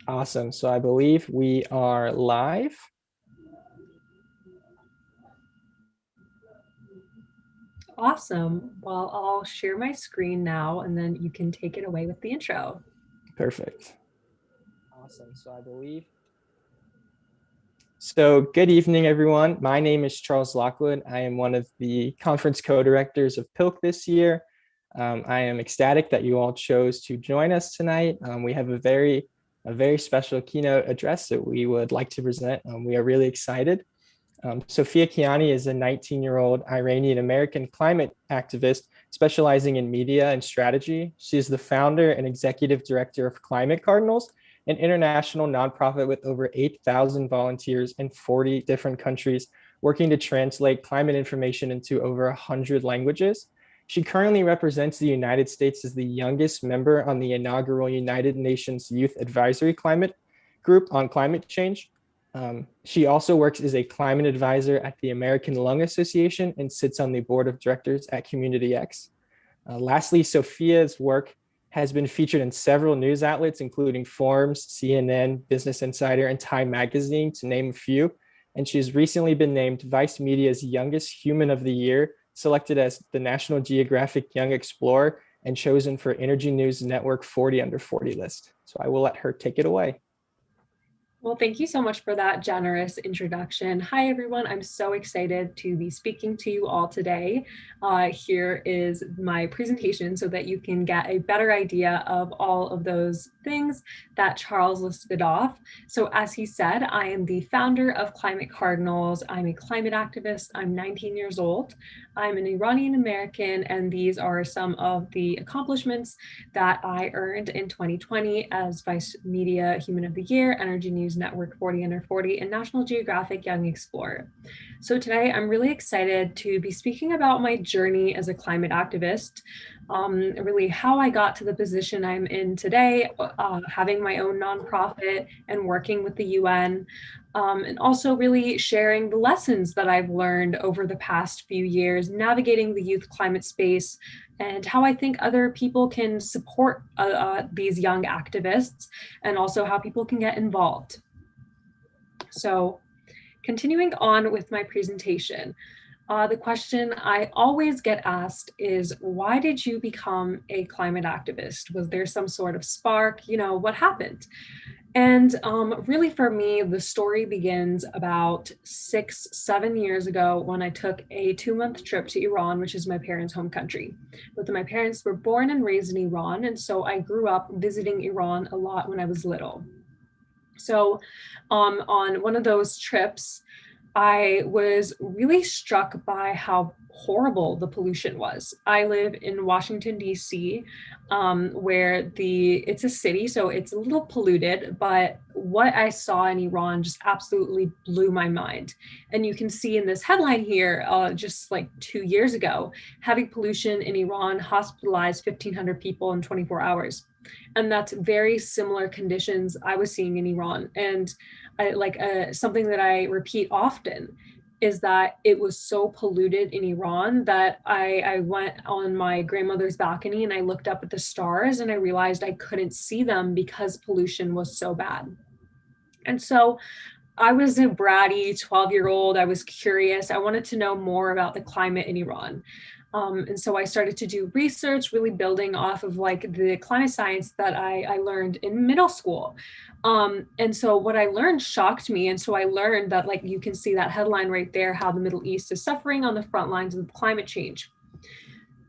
Awesome. So I believe we are live. Awesome. Well, I'll share my screen now and then you can take it away with the intro. Perfect. Awesome. So good evening, everyone. My name is Charles Lockwood. I am one of the conference co-directors of PILC this year. I am ecstatic that you all chose to join us tonight. We have a very special keynote address that we would like to present. We are really excited. Sophia Kianni is a 19-year-old Iranian-American climate activist specializing in media and strategy. She is the founder and executive director of Cardinals, an international nonprofit with over 8,000 volunteers in 40 different countries, working to translate climate information into over 100 languages. She currently represents the United States as the youngest member on the inaugural United Nations Youth Advisory Climate Group on climate change. She also works as a climate advisor at the American Lung Association and sits on the board of directors at Community X. Lastly, Sophia's work has been featured in several news outlets, including Forbes, CNN, Business Insider, and Time Magazine, to name a few. And she's recently been named Vice Media's Youngest Human of the Year, selected as the National Geographic Young Explorer, and chosen for Energy News Network 40 Under 40 list. So I will let her take it away. Well, thank you so much for that generous introduction. Hi, everyone. I'm so excited to be speaking to you all today. Here is my presentation so that you can get a better idea of all of those things that Charles listed off. So as he said, I am the founder of Climate Cardinals. I'm a climate activist. I'm 19 years old. I'm an Iranian American, and these are some of the accomplishments that I earned in 2020 as Vice Media Human of the Year, Energy News Network 40 Under 40, and National Geographic Young Explorer. So today I'm really excited to be speaking about my journey as a climate activist, really how I got to the position I'm in today, having my own nonprofit and working with the UN, and also really sharing the lessons that I've learned over the past few years, navigating the youth climate space, and how I think other people can support these young activists, and also how people can get involved. So continuing on with my presentation, the question I always get asked is, why did you become a climate activist? Was there some sort of spark? What happened? And really for me, the story begins about 6-7 years ago when I took a 2-month trip to Iran, which is my parents' home country. Both of my parents were born and raised in Iran, and so I grew up visiting Iran a lot when I was little. So on one of those trips, I was really struck by how horrible the pollution was. I live in Washington, D.C., where it's a city, so it's a little polluted, but what I saw in Iran just absolutely blew my mind. And you can see in this headline here, just like 2 years ago, heavy pollution in Iran hospitalized 1,500 people in 24 hours. And that's very similar conditions I was seeing in Iran. And something that I repeat often is that it was so polluted in Iran that I went on my grandmother's balcony and I looked up at the stars and I realized I couldn't see them because pollution was so bad. And so I was a bratty 12-year-old. I was curious. I wanted to know more about the climate in Iran. And so I started to do research, really building off of the climate science that I learned in middle school. And so what I learned shocked me. And so I learned that, you can see that headline right there, how the Middle East is suffering on the front lines of climate change.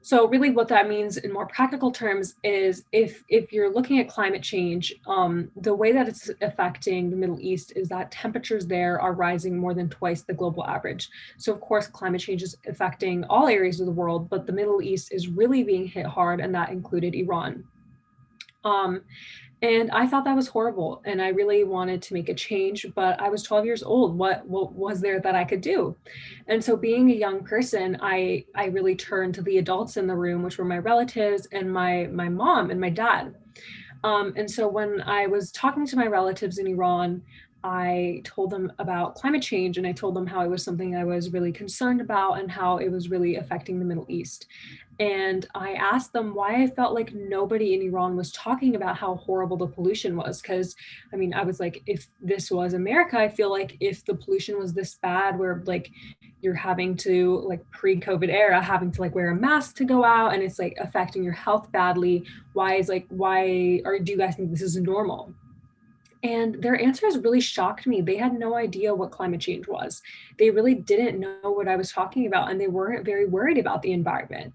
So really what that means in more practical terms is if you're looking at climate change, the way that it's affecting the Middle East is that temperatures there are rising more than twice the global average. So of course, climate change is affecting all areas of the world, but the Middle East is really being hit hard, and that included Iran. And I thought that was horrible, and I really wanted to make a change, but I was 12 years old. What was there that I could do? And so being a young person, I really turned to the adults in the room, which were my relatives and my mom and my dad. And so when I was talking to my relatives in Iran, I told them about climate change, and I told them how it was something I was really concerned about and how it was really affecting the Middle East. And I asked them why I felt like nobody in Iran was talking about how horrible the pollution was. Because, I mean, I was like, if this was America, I feel like if the pollution was this bad, where like you're having to, like pre-COVID era, having to like wear a mask to go out, and it's like affecting your health badly, why do you guys think this is normal? And their answers really shocked me. They had no idea what climate change was. They really didn't know what I was talking about, and they weren't very worried about the environment.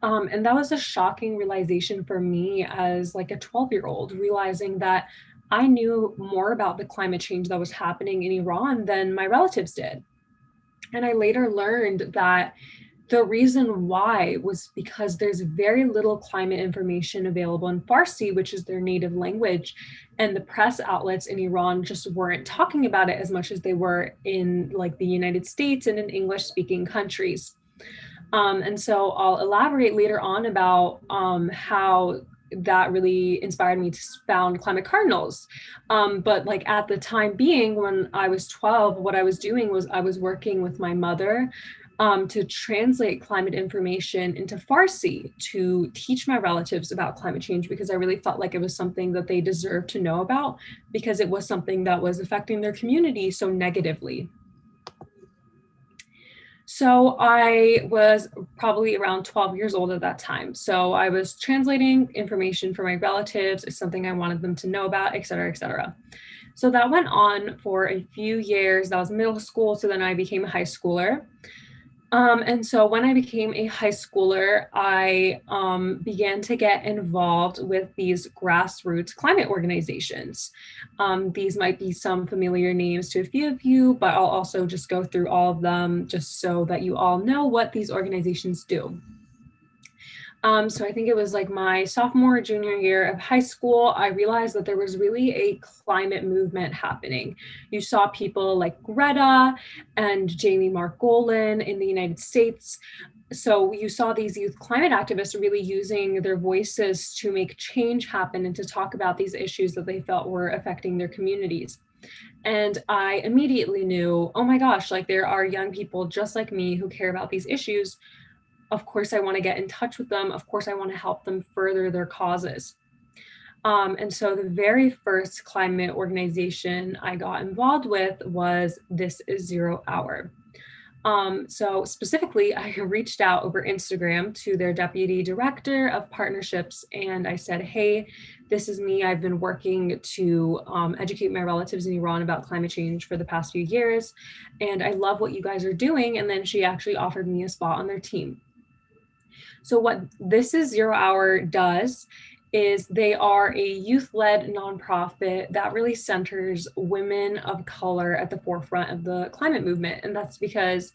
And that was a shocking realization for me as like a 12-year-old, realizing that I knew more about the climate change that was happening in Iran than my relatives did. And I later learned that the reason why was because there's very little climate information available in Farsi, which is their native language. And the press outlets in Iran just weren't talking about it as much as they were in like the United States and in English speaking countries. And so I'll elaborate later on about how that really inspired me to found Climate Cardinals. But like at the time being, when I was 12, what I was doing was I was working with my mother to translate climate information into Farsi to teach my relatives about climate change, because I really felt like it was something that they deserved to know about, because it was something that was affecting their community so negatively. So I was probably around 12 years old at that time. So I was translating information for my relatives. It's something I wanted them to know about, et cetera, et cetera. So that went on for a few years. That was middle school. So then I became a high schooler. And so when I became a high schooler, I began to get involved with these grassroots climate organizations. These might be some familiar names to a few of you, but I'll also just go through all of them just so that you all know what these organizations do. So I think it was like my sophomore or junior year of high school, I realized that there was really a climate movement happening. You saw people like Greta and Jamie Margolin in the United States. So you saw these youth climate activists really using their voices to make change happen and to talk about these issues that they felt were affecting their communities. And I immediately knew, oh my gosh, like there are young people just like me who care about these issues. Of course, I want to get in touch with them. Of course, I want to help them further their causes. And so the very first climate organization I got involved with was This Is Zero Hour. So specifically, I reached out over Instagram to their deputy director of partnerships, and I said, hey, this is me. I've been working to educate my relatives in Iran about climate change for the past few years, and I love what you guys are doing. And then she actually offered me a spot on their team. So what This Is Zero Hour does is they are a youth-led nonprofit that really centers women of color at the forefront of the climate movement. And that's because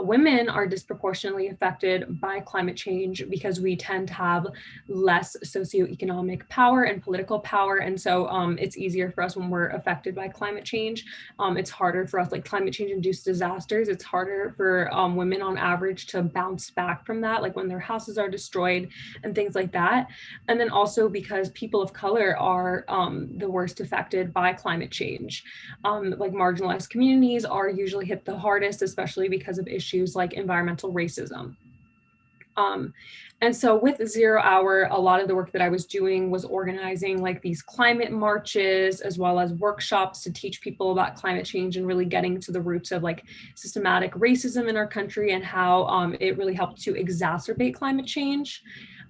women are disproportionately affected by climate change because we tend to have less socioeconomic power and political power. And so it's easier for us when we're affected by climate change. It's harder for us, like climate change induced disasters. It's harder for women on average to bounce back from that, like when their houses are destroyed and things like that. And then also because people of color are the worst affected by climate change. Like marginalized communities are usually hit the hardest, especially because of issues like environmental racism. And so with Zero Hour, a lot of the work that I was doing was organizing like these climate marches, as well as workshops to teach people about climate change and really getting to the roots of like systematic racism in our country and how it really helped to exacerbate climate change.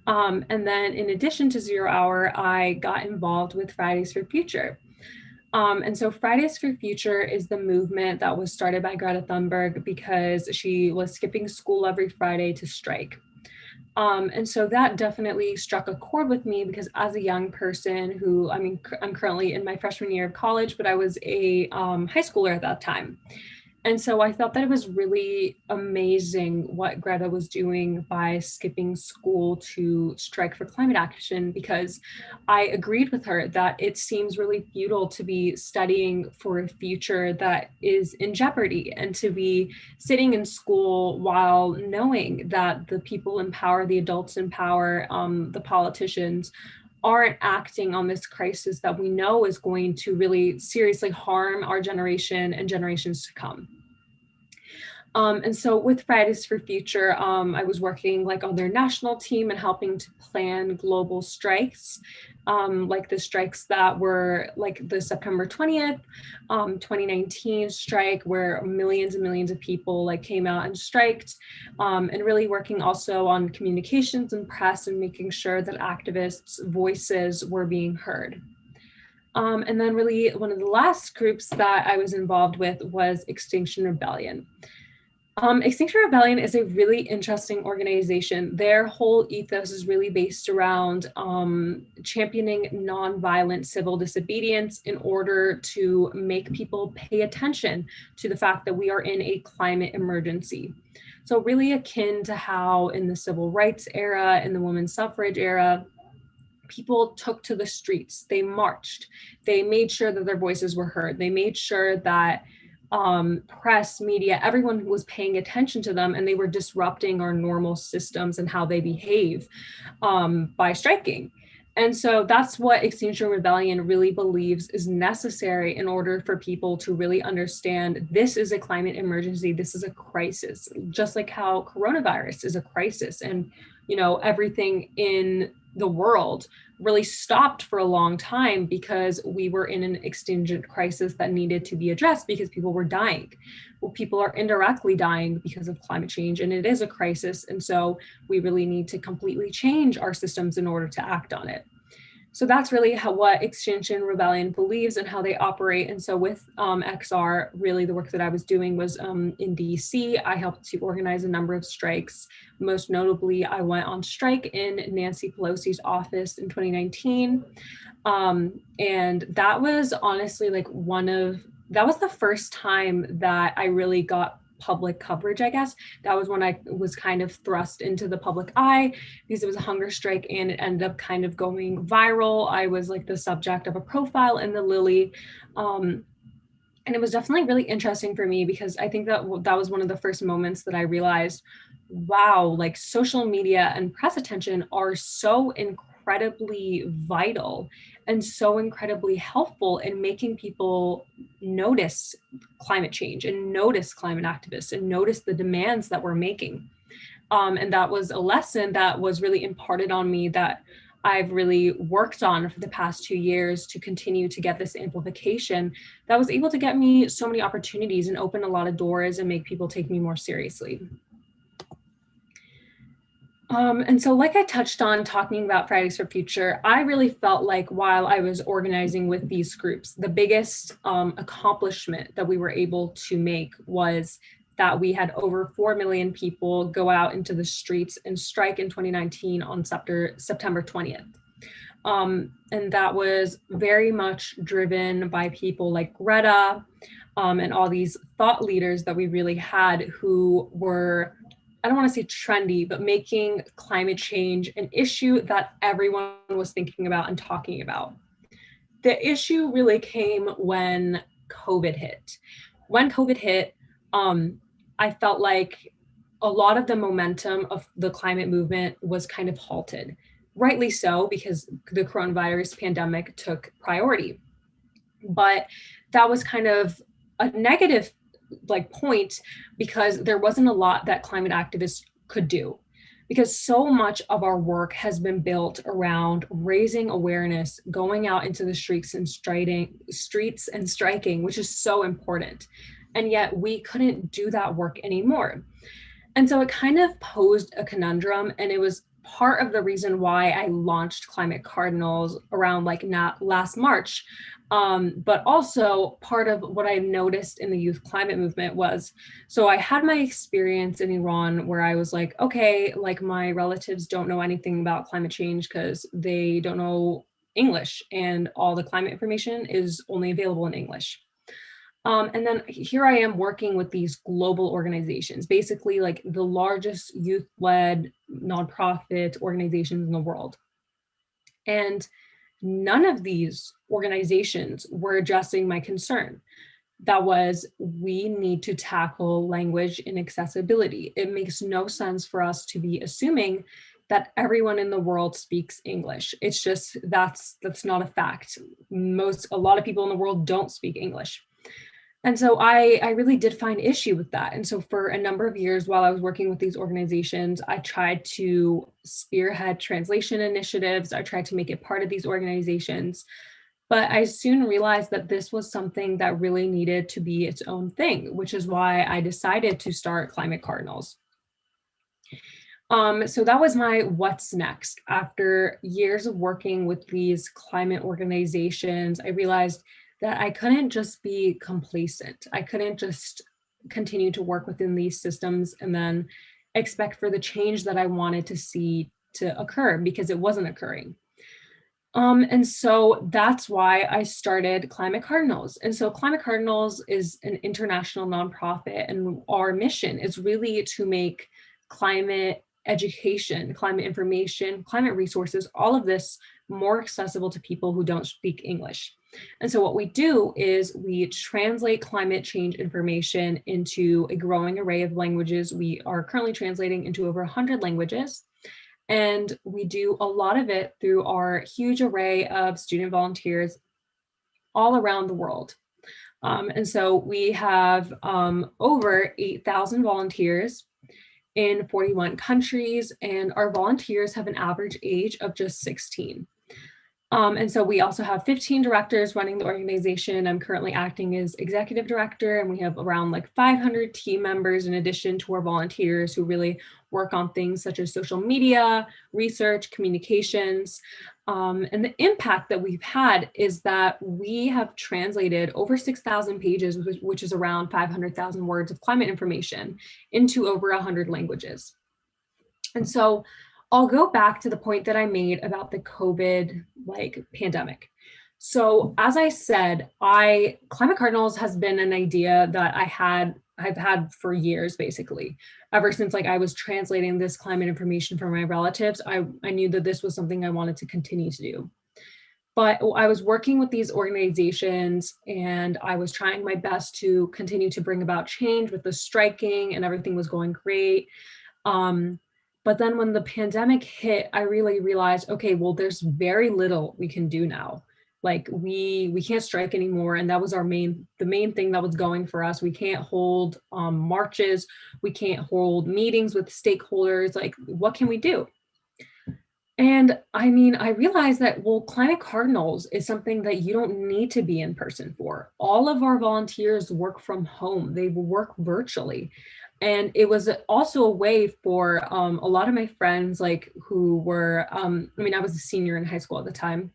And then in addition to Zero Hour, I got involved with Fridays for Future. And so Fridays for Future is the movement that was started by Greta Thunberg because she was skipping school every Friday to strike. And so that definitely struck a chord with me because as a young person who, I mean, I'm currently in my freshman year of college, but I was a high schooler at that time. And so I thought that it was really amazing what Greta was doing by skipping school to strike for climate action, because I agreed with her that it seems really futile to be studying for a future that is in jeopardy and to be sitting in school while knowing that the people in power, the adults in power, the politicians aren't acting on this crisis that we know is going to really seriously harm our generation and generations to come. And so with Fridays for Future, I was working like on their national team and helping to plan global strikes, like the strikes that were like the September 20th, 2019 strike, where millions and millions of people like came out and striked, and really working also on communications and press and making sure that activists' voices were being heard. And then really one of the last groups that I was involved with was Extinction Rebellion. Extinction Rebellion is a really interesting organization. Their whole ethos is really based around championing nonviolent civil disobedience in order to make people pay attention to the fact that we are in a climate emergency. So really akin to how in the civil rights era, in the women's suffrage era, people took to the streets, they marched, they made sure that their voices were heard, they made sure that press, media, everyone was paying attention to them, and they were disrupting our normal systems and how they behave by striking. And so that's what Extinction Rebellion really believes is necessary in order for people to really understand this is a climate emergency, this is a crisis, just like how coronavirus is a crisis, and everything in the world really stopped for a long time because we were in an extinction crisis that needed to be addressed because people were dying. Well, people are indirectly dying because of climate change, and it is a crisis. And so we really need to completely change our systems in order to act on it. So that's really what Extinction Rebellion believes and how they operate. And so with XR, really the work that I was doing was in DC. I helped to organize a number of strikes. Most notably, I went on strike in Nancy Pelosi's office in 2019. And that was honestly like that was the first time that I really got public coverage, I guess. That was when I was kind of thrust into the public eye because it was a hunger strike and it ended up kind of going viral. I was like the subject of a profile in the Lily. And it was definitely really interesting for me because I think that that was one of the first moments that I realized, wow, like social media and press attention are so incredibly vital and so incredibly helpful in making people notice climate change and notice climate activists and notice the demands that we're making. And that was a lesson that was really imparted on me that I've really worked on for the past 2 years to continue to get this amplification that was able to get me so many opportunities and open a lot of doors and make people take me more seriously. And so like I touched on talking about Fridays for Future, I really felt like while I was organizing with these groups, the biggest accomplishment that we were able to make was that we had over 4 million people go out into the streets and strike in 2019 on September 20th. And that was very much driven by people like Greta and all these thought leaders that we really had who were, I don't want to say trendy, but making climate change an issue that everyone was thinking about and talking about. The issue really came when COVID hit. When COVID hit, I felt like a lot of the momentum of the climate movement was kind of halted. Rightly so, because the coronavirus pandemic took priority. But that was kind of a negative point because there wasn't a lot that climate activists could do, because so much of our work has been built around raising awareness, going out into the streets and striking, which is so important. And yet we couldn't do that work anymore. And so it kind of posed a conundrum, and it was part of the reason why I launched Climate Cardinals around last March. But also part of what I noticed in the youth climate movement was, so I had my experience in Iran where I was like, okay, like my relatives don't know anything about climate change because they don't know English and all the climate information is only available in English. And then here I am working with these global organizations, basically like the largest youth-led nonprofit organizations in the world. And none of these organizations were addressing my concern. That was, we need to tackle language inaccessibility. It makes no sense for us to be assuming that everyone in the world speaks English. It's just, that's not a fact. A lot of people in the world don't speak English. And so I really did find issue with that. And so for a number of years while I was working with these organizations, I tried to spearhead translation initiatives. I tried to make it part of these organizations. But I soon realized that this was something that really needed to be its own thing, which is why I decided to start Climate Cardinals. So that was my what's next. After years of working with these climate organizations, I realized that I couldn't just be complacent. I couldn't just continue to work within these systems and then expect for the change that I wanted to see to occur, because it wasn't occurring. And so that's why I started Climate Cardinals. And so Climate Cardinals is an international nonprofit, and our mission is really to make climate education, climate information, climate resources, all of this more accessible to people who don't speak English. And so what we do is we translate climate change information into a growing array of languages. We are currently translating into over 100 languages. And we do a lot of it through our huge array of student volunteers all around the world. And so we have over 8,000 volunteers in 41 countries, and our volunteers have an average age of just 16. And so we also have 15 directors running the organization. I'm currently acting as executive director, and we have around like 500 team members in addition to our volunteers who really work on things such as social media, research, communications. And the impact that we've had is that we have translated over 6,000 pages, which is around 500,000 words of climate information, into over 100 languages. And so I'll go back to the point that I made about the COVID pandemic. So as I said, Climate Cardinals has been an idea that I've had for years, basically. Ever since I was translating this climate information for my relatives, I knew that this was something I wanted to continue to do. But I was working with these organizations and I was trying my best to continue to bring about change with the striking, and everything was going great. But then when the pandemic hit, I really realized, okay, well, there's very little we can do now. We can't strike anymore. And that was the main thing that was going for us. We can't hold marches. We can't hold meetings with stakeholders. What can we do? And I realized that, well, Climate Cardinals is something that you don't need to be in person for. All of our volunteers work from home. They work virtually. And it was also a way for a lot of my friends, who were, I was a senior in high school at the time,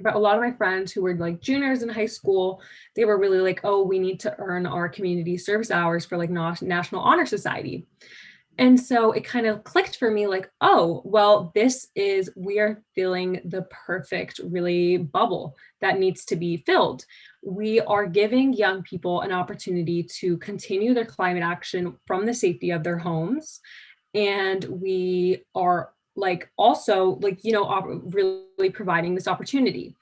but a lot of my friends who were juniors in high school, they were really oh, we need to earn our community service hours for National Honor Society. And so it kind of clicked for me oh, well, we are filling the perfect really bubble that needs to be filled. We are giving young people an opportunity to continue their climate action from the safety of their homes. And we are also really providing this opportunity.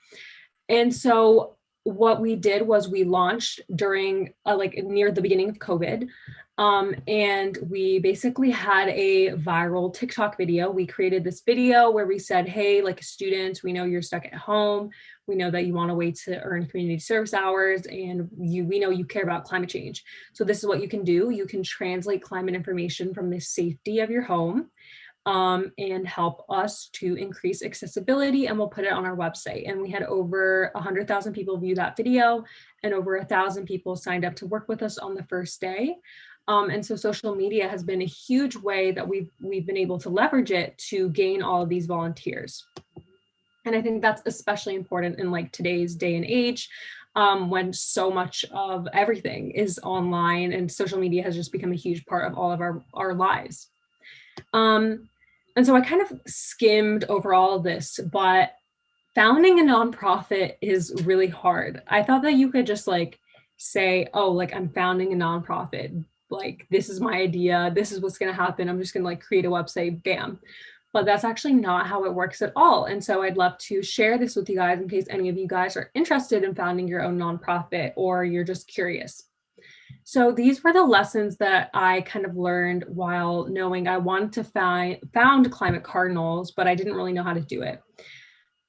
And so what we did was we launched during near the beginning of COVID. And we basically had a viral TikTok video. We created this video where we said, hey, students, we know you're stuck at home. We know that you want a way to earn community service hours, and we know you care about climate change. So this is what you can do. You can translate climate information from the safety of your home and help us to increase accessibility, and we'll put it on our website. And we had over 100,000 people view that video, and over 1,000 people signed up to work with us on the first day. And so social media has been a huge way that we've been able to leverage it to gain all of these volunteers. And I think that's especially important in today's day and age, when so much of everything is online, and social media has just become a huge part of all of our lives. And so I kind of skimmed over all of this, but founding a nonprofit is really hard. I thought that you could just say, oh, I'm founding a nonprofit. This is my idea. This is what's going to happen. I'm just going to create a website, bam. But that's actually not how it works at all. And so I'd love to share this with you guys in case any of you guys are interested in founding your own nonprofit or you're just curious. So these were the lessons that I kind of learned while knowing I wanted to found Climate Cardinals, but I didn't really know how to do it.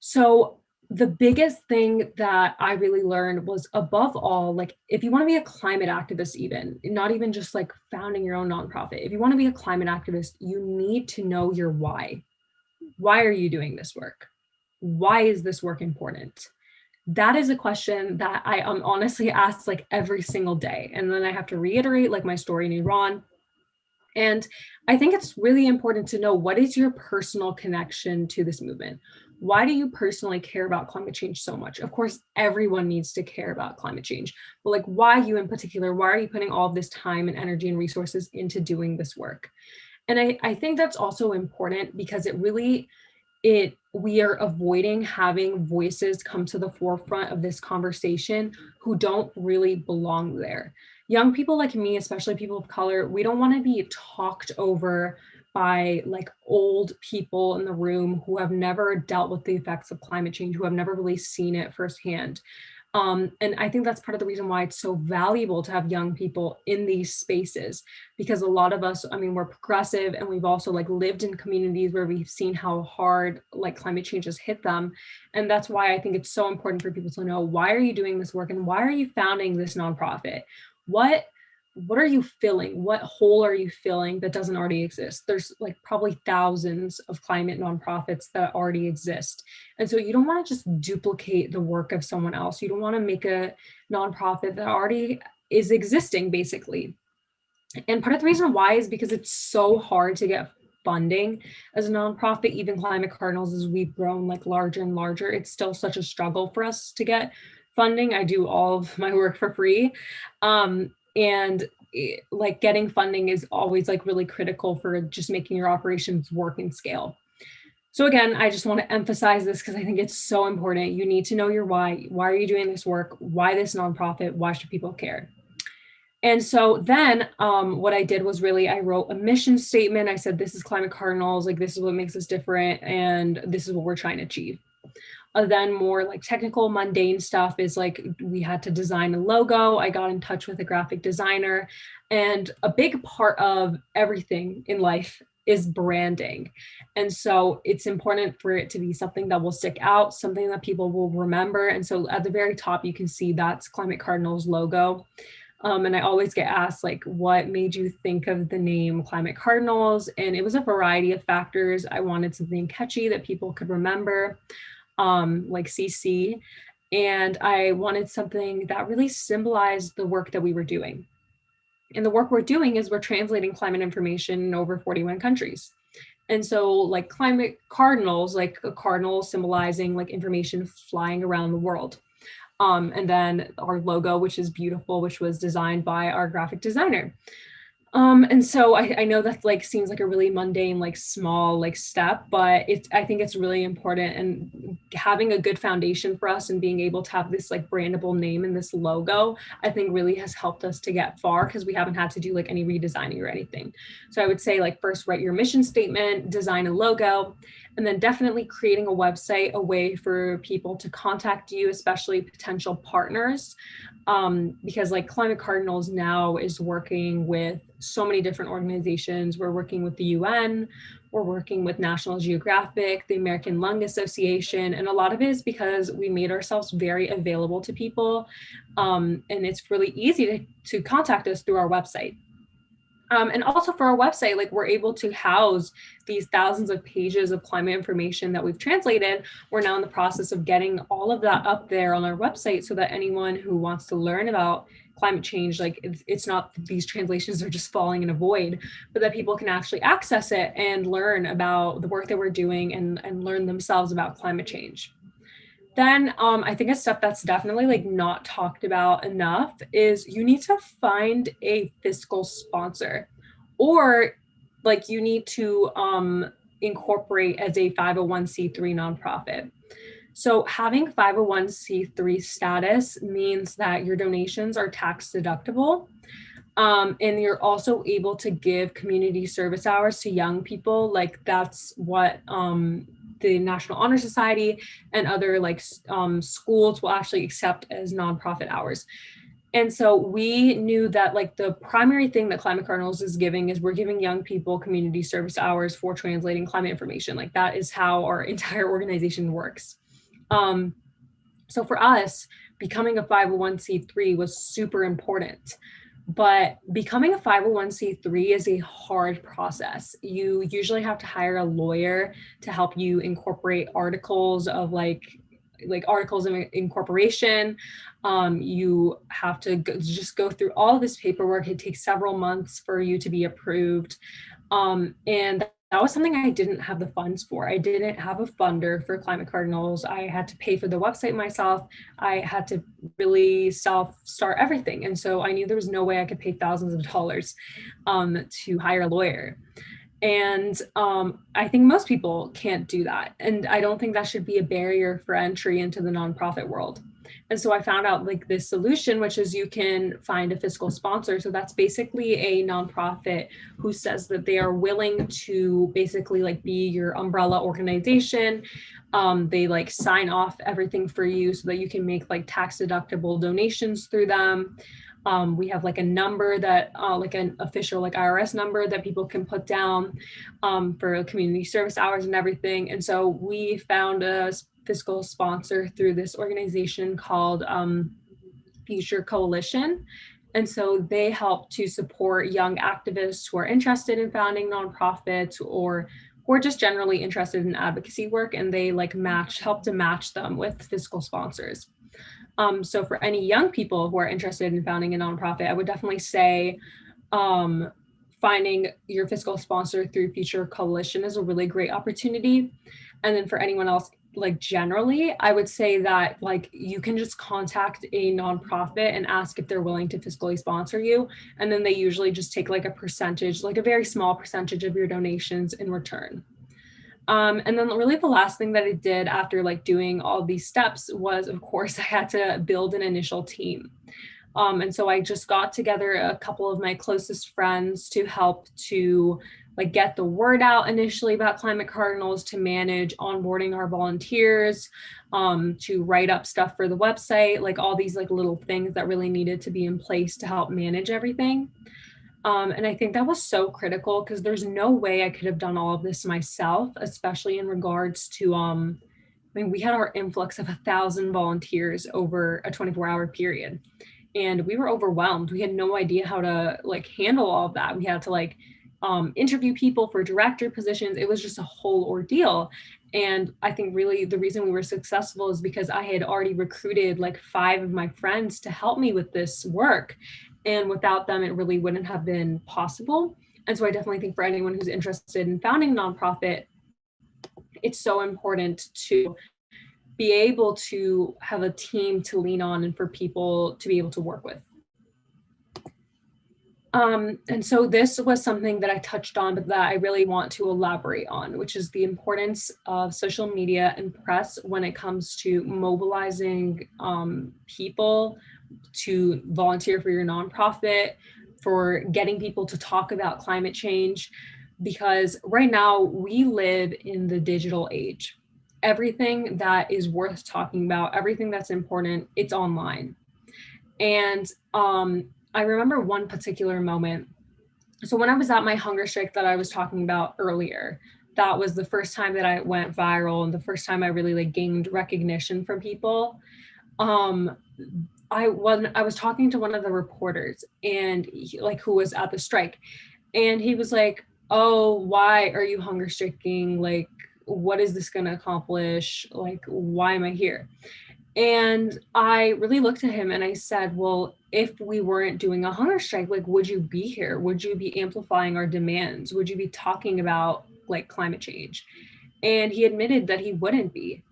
So the biggest thing that I really learned was, above all, like, if you want to be a climate activist, even not even just like founding your own nonprofit, if you want to be a climate activist, you need to know your why. Why are you doing this work? Why is this work important? That is a question that I honestly asked like every single day. And then I have to reiterate like my story in Iran. And I think it's really important to know, what is your personal connection to this movement? Why do you personally care about climate change so much? Of course, everyone needs to care about climate change, but like, why you in particular? Why are you putting all of this time and energy and resources into doing this work? And I think that's also important because we are avoiding having voices come to the forefront of this conversation who don't really belong there. Young people like me, especially people of color, we don't want to be talked over by like old people in the room who have never dealt with the effects of climate change, who have never really seen it firsthand. And I think that's part of the reason why it's so valuable to have young people in these spaces, because a lot of us, I mean, we're progressive, and we've also like lived in communities where we've seen how hard like climate change has hit them. And that's why I think it's so important for people to know, why are you doing this work, and why are you founding this nonprofit? What are you filling? What hole are you filling that doesn't already exist? There's like probably thousands of climate nonprofits that already exist. And so you don't want to just duplicate the work of someone else. You don't want to make a nonprofit that already is existing, basically. And part of the reason why is because it's so hard to get funding as a nonprofit. Even Climate Cardinals, as we've grown like larger and larger, it's still such a struggle for us to get funding. I do all of my work for free. And like getting funding is always like really critical for just making your operations work and scale. So again, I just want to emphasize this because I think it's so important. You need to know your why. Why are you doing this work? Why this nonprofit? Why should people care? And so then what I did was I wrote a mission statement. I said, this is Climate Cardinals, like this is what makes us different, and this is what we're trying to achieve. Then more like technical, mundane stuff is like, we had to design a logo. I got in touch with a graphic designer, and a big part of everything in life is branding. And so it's important for it to be something that will stick out, something that people will remember. And so at the very top, you can see that's Climate Cardinals logo. And I always get asked, like, what made you think of the name Climate Cardinals? And it was a variety of factors. I wanted something catchy that people could remember, like CC. And I wanted something that really symbolized the work that we were doing. And the work we're doing is we're translating climate information in over 41 countries. And so like Climate Cardinals, like a cardinal symbolizing like information flying around the world. And then our logo, which is beautiful, which was designed by our graphic designer. And so I know that like seems like a really mundane, like small, like step, but I think it's really important, and having a good foundation for us and being able to have this like brandable name and this logo, I think really has helped us to get far, because we haven't had to do like any redesigning or anything. So I would say like first write your mission statement, design a logo, and then definitely creating a website, a way for people to contact you, especially potential partners. Because like Climate Cardinals now is working with so many different organizations. We're working with the UN, we're working with National Geographic, the American Lung Association, and a lot of it is because we made ourselves very available to people. And it's really easy to contact us through our website. And also for our website, like we're able to house these thousands of pages of climate information that we've translated. We're now in the process of getting all of that up there on our website so that anyone who wants to learn about climate change, like it's not these translations are just falling in a void, but that people can actually access it and learn about the work that we're doing and learn themselves about climate change. Then I think a step that's definitely like not talked about enough is you need to find a fiscal sponsor, or like you need to incorporate as a 501c3 nonprofit. So having 501c3 status means that your donations are tax deductible. And you're also able to give community service hours to young people. Like that's what the National Honor Society and other like schools will actually accept as nonprofit hours. And so we knew that like the primary thing that Climate Cardinals is giving is we're giving young people community service hours for translating climate information. Like that is how our entire organization works. So for us, becoming a 501c3 was super important. But becoming a 501c3 is a hard process. You usually have to hire a lawyer to help you incorporate articles of like articles of incorporation. You have to just go through all of this paperwork. It takes several months for you to be approved. And that was something I didn't have the funds for. I didn't have a funder for Climate Cardinals. I had to pay for the website myself. I had to really self-start everything. And so I knew there was no way I could pay thousands of dollars to hire a lawyer. And I think most people can't do that. And I don't think that should be a barrier for entry into the nonprofit world. And so I found out like this solution, which is you can find a fiscal sponsor. So that's basically a nonprofit who says that they are willing to basically like be your umbrella organization. They like sign off everything for you so that you can make like tax deductible donations through them. We have like a number that like an official like IRS number that people can put down for community service hours and everything. And so we found a fiscal sponsor through this organization called Future Coalition. And so they help to support young activists who are interested in founding nonprofits or who are just generally interested in advocacy work, and they like help to match them with fiscal sponsors. So for any young people who are interested in founding a nonprofit, I would definitely say finding your fiscal sponsor through Future Coalition is a really great opportunity. And then for anyone else, like generally, I would say that like you can just contact a nonprofit and ask if they're willing to fiscally sponsor you. And then they usually just take like a percentage, like a very small percentage of your donations in return. And then really the last thing that I did after like doing all these steps was, of course, I had to build an initial team. And so I just got together a couple of my closest friends to help to like get the word out initially about Climate Cardinals, to manage onboarding our volunteers, to write up stuff for the website, like all these like little things that really needed to be in place to help manage everything. And I think that was so critical because there's no way I could have done all of this myself, especially in regards to, I mean, we had our influx of 1,000 volunteers over a 24-hour period, and we were overwhelmed. We had no idea how to like handle all of that. We had to like interview people for director positions. It was just a whole ordeal. And I think really the reason we were successful is because I had already recruited like 5 of my friends to help me with this work. And without them, it really wouldn't have been possible. And so I definitely think for anyone who's interested in founding a nonprofit, it's so important to be able to have a team to lean on and for people to be able to work with. And so this was something that I touched on, but that I really want to elaborate on, which is the importance of social media and press when it comes to mobilizing people to volunteer for your nonprofit, for getting people to talk about climate change, because right now we live in the digital age. Everything that is worth talking about, everything that's important, it's online. And I remember one particular moment. So when I was at my hunger strike that I was talking about earlier, that was the first time that I went viral and the first time I really like gained recognition from people. I was talking to one of the reporters, and who was at the strike, and he was like, "Oh, why are you hunger striking? Like, what is this going to accomplish? Like, why am I here?" And I really looked at him and I said, well, if we weren't doing a hunger strike, like, would you be here? Would you be amplifying our demands? Would you be talking about like climate change? And he admitted that he wouldn't be.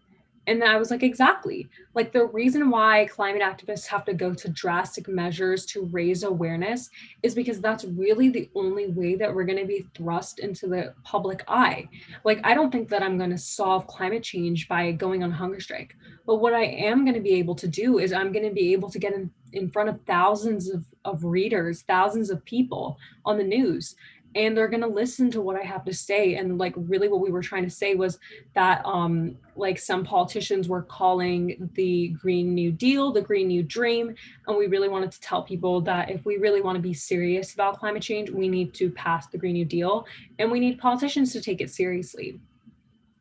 And I was like, exactly. Like, the reason why climate activists have to go to drastic measures to raise awareness is because that's really the only way that we're going to be thrust into the public eye. Like, I don't think that I'm going to solve climate change by going on hunger strike. But what I am going to be able to do is I'm going to be able to get in front of thousands of readers, thousands of people on the news, and they're going to listen to what I have to say. And like really what we were trying to say was that like some politicians were calling the Green New Deal the Green New Dream, and we really wanted to tell people that if we really want to be serious about climate change, we need to pass the Green New Deal, and we need politicians to take it seriously.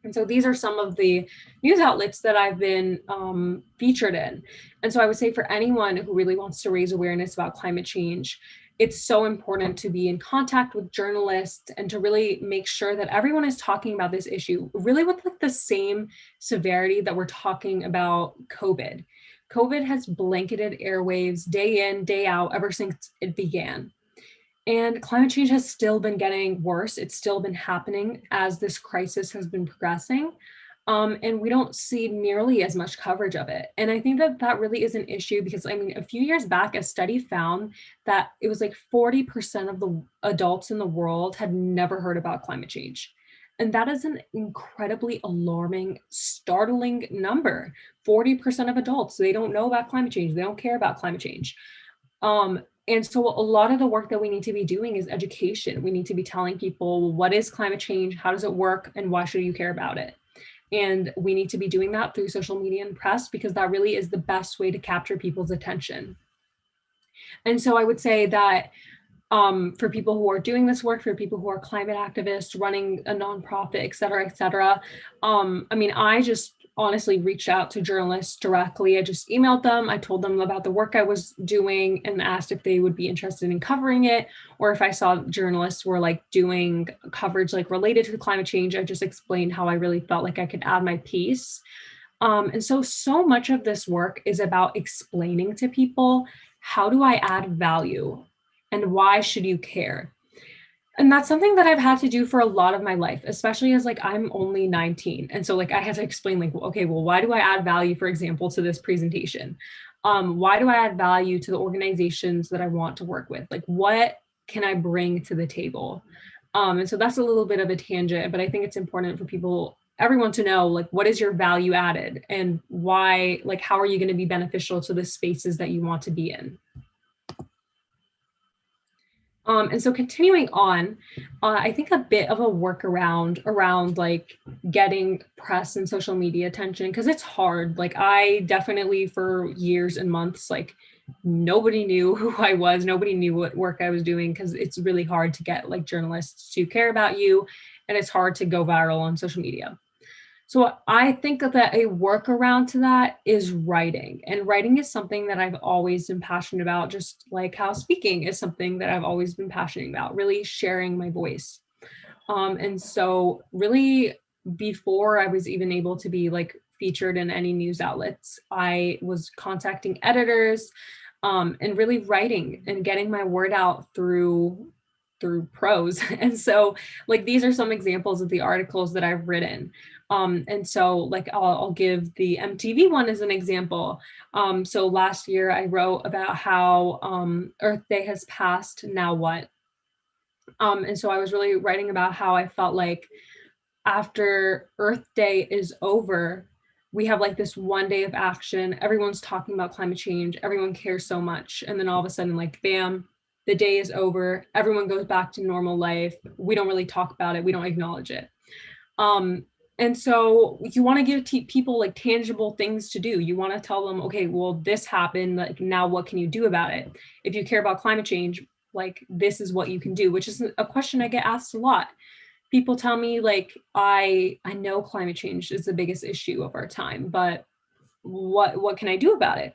And so these are some of the news outlets that I've been featured in. And so I would say for anyone who really wants to raise awareness about climate change, it's so important to be in contact with journalists and to really make sure that everyone is talking about this issue really with like the same severity that we're talking about COVID. COVID has blanketed airwaves day in, day out ever since it began. And climate change has still been getting worse. It's still been happening as this crisis has been progressing. And we don't see nearly as much coverage of it. And I think that that really is an issue because, I mean, a few years back, a study found that it was like 40% of the adults in the world had never heard about climate change. And that is an incredibly alarming, startling number. 40% of adults, they don't know about climate change. They don't care about climate change. And so a lot of the work that we need to be doing is education. We need to be telling people what is climate change, how does it work, and why should you care about it? And we need to be doing that through social media and press because that really is the best way to capture people's attention. And so I would say that for people who are doing this work, for people who are climate activists, running a nonprofit, et cetera, I mean, I just honestly reached out to journalists directly. I just emailed them. I told them about the work I was doing and asked if they would be interested in covering it, or if I saw journalists were like doing coverage like related to climate change. I just explained how I really felt like I could add my piece. And so much of this work is about explaining to people, how do I add value and why should you care? And that's something that I've had to do for a lot of my life, especially as like I'm only 19. And so like I had to explain like, okay, well, why do I add value, for example, to this presentation? Why do I add value to the organizations that I want to work with? Like what can I bring to the table? And so that's a little bit of a tangent, but I think it's important for people, everyone to know like what is your value added and why, like how are you going to be beneficial to the spaces that you want to be in? And so continuing on, I think a bit of a workaround around like getting press and social media attention, because it's hard. Like I definitely for years and months, like nobody knew who I was. Nobody knew what work I was doing because it's really hard to get like journalists to care about you. And it's hard to go viral on social media. So I think that a workaround to that is writing. And writing is something that I've always been passionate about, just like how speaking is something that I've always been passionate about, really sharing my voice. And so really before I was even able to be like featured in any news outlets, I was contacting editors and really writing and getting my word out through prose. And so like these are some examples of the articles that I've written. And so like I'll give the MTV one as an example. So last year I wrote about how Earth Day has passed, now what? And so I was really writing about how I felt like after Earth Day is over, we have like this one day of action. Everyone's talking about climate change. Everyone cares so much. And then all of a sudden, like, bam, the day is over. Everyone goes back to normal life. We don't really talk about it. We don't acknowledge it. And so you want to give people like tangible things to do. You want to tell them, okay, well, this happened. Like, now what can you do about it? If you care about climate change, like, this is what you can do, which is a question I get asked a lot. People tell me like, I know climate change is the biggest issue of our time, but what can I do about it?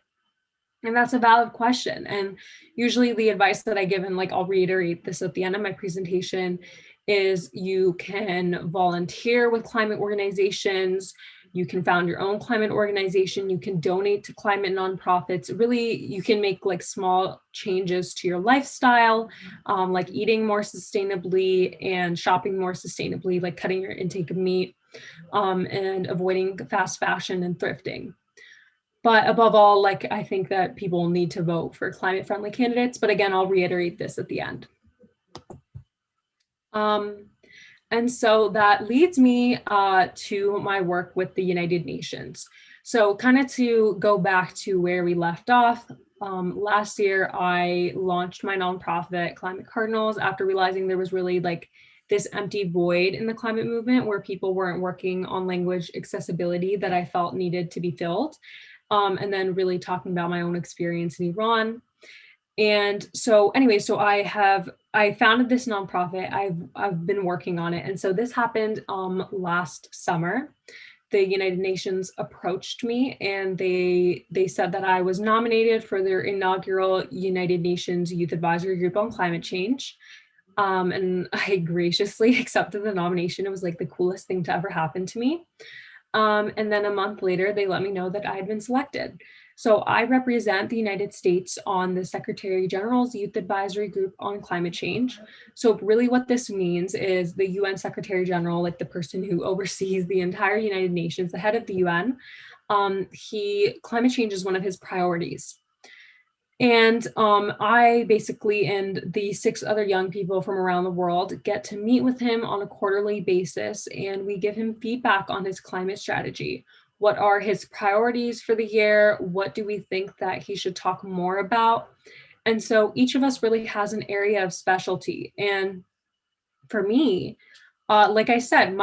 And that's a valid question. And usually the advice that I give, and like I'll reiterate this at the end of my presentation, is you can volunteer with climate organizations. You can found your own climate organization. You can donate to climate nonprofits. Really, you can make like small changes to your lifestyle, like eating more sustainably and shopping more sustainably, like cutting your intake of meat and avoiding fast fashion and thrifting. But above all, like I think that people need to vote for climate friendly candidates. But again, I'll reiterate this at the end. And so that leads me to my work with the United Nations. So kind of to go back to where we left off, last year I launched my nonprofit Climate Cardinals after realizing there was really like this empty void in the climate movement where people weren't working on language accessibility that I felt needed to be filled. And then really talking about my own experience in Iran. And so anyway, so I founded this nonprofit. I've been working on it. And so this happened last summer. The United Nations approached me and they said that I was nominated for their inaugural United Nations Youth Advisory Group on Climate Change. And I graciously accepted the nomination. It was like the coolest thing to ever happen to me. And then a month later, they let me know that I had been selected. So I represent the United States on the Secretary General's Youth Advisory Group on Climate Change. So really what this means is the UN Secretary General, like the person who oversees the entire United Nations, the head of the UN, climate change is one of his priorities. And I basically and the 6 other young people from around the world get to meet with him on a quarterly basis, and we give him feedback on his climate strategy. What are his priorities for the year? What do we think that he should talk more about? And so each of us really has an area of specialty. And for me, like I said,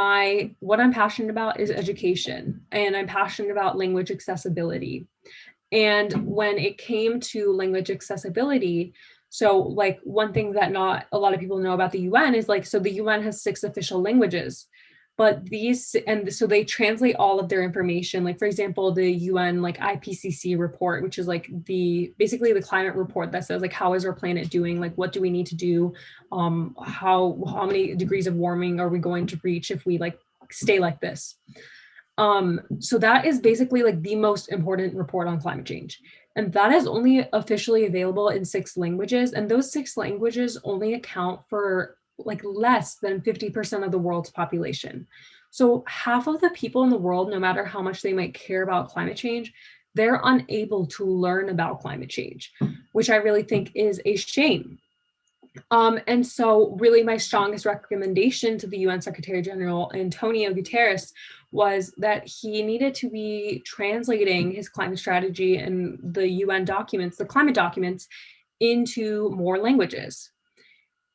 what I'm passionate about is education, and I'm passionate about language accessibility. And when it came to language accessibility, so like one thing that not a lot of people know about the UN is like, so the UN has 6 official languages, but so they translate all of their information. Like for example, the UN like IPCC report, which is like basically the climate report that says like, how is our planet doing? Like, what do we need to do? How many degrees of warming are we going to reach if we like stay like this? So that is basically like the most important report on climate change. And that is only officially available in 6 languages. And those 6 languages only account for like less than 50% of the world's population. So half of the people in the world, no matter how much they might care about climate change, they're unable to learn about climate change, which I really think is a shame. And so really my strongest recommendation to the UN Secretary General, Antonio Guterres, was that he needed to be translating his climate strategy and the UN documents, the climate documents, into more languages.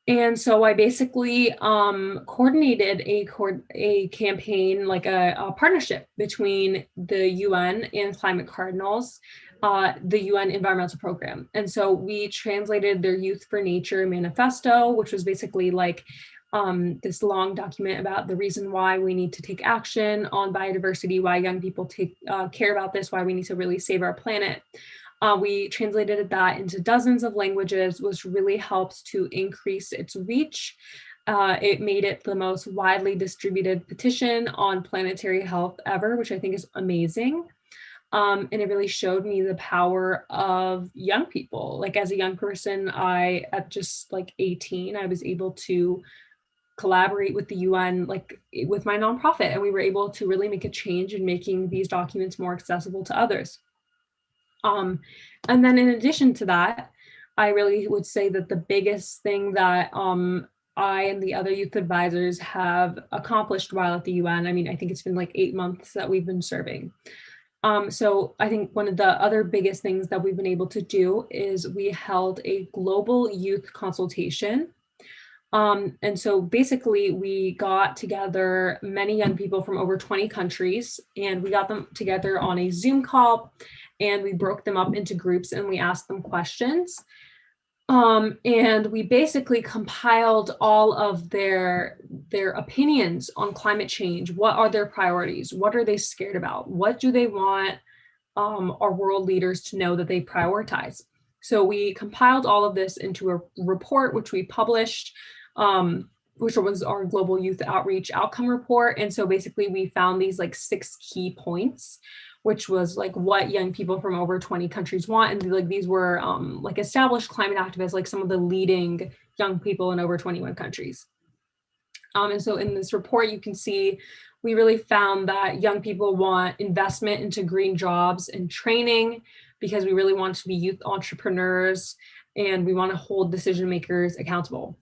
And so I basically coordinated a campaign, like a partnership between the UN and Climate Cardinals, the UN Environmental Program. And so we translated their Youth for Nature manifesto, which was basically like this long document about the reason why we need to take action on biodiversity, why young people care about this, why we need to really save our planet. We translated that into dozens of languages, which really helps to increase its reach. It made it the most widely distributed petition on planetary health ever, which I think is amazing. And it really showed me the power of young people. Like as a young person, at just like 18, I was able to collaborate with the UN, like with my nonprofit, and we were able to really make a change in making these documents more accessible to others. And then in addition to that, I really would say that the biggest thing that I and the other youth advisors have accomplished while at the UN, I mean, I think it's been like 8 months that we've been serving. So I think one of the other biggest things that we've been able to do is we held a global youth consultation. And so basically we got together many young people from over 20 countries, and we got them together on a Zoom call, and we broke them up into groups and we asked them questions. And we basically compiled all of their opinions on climate change. What are their priorities? What are they scared about? What do they want our world leaders to know that they prioritize? So we compiled all of this into a report, which we published, which was our Global Youth Outreach Outcome Report. And so basically we found these like 6 key points, which was like what young people from over 20 countries want. And like these were like established climate activists, like some of the leading young people in over 21 countries. And so in this report, you can see we really found that young people want investment into green jobs and training, because we really want to be youth entrepreneurs and we want to hold decision makers accountable.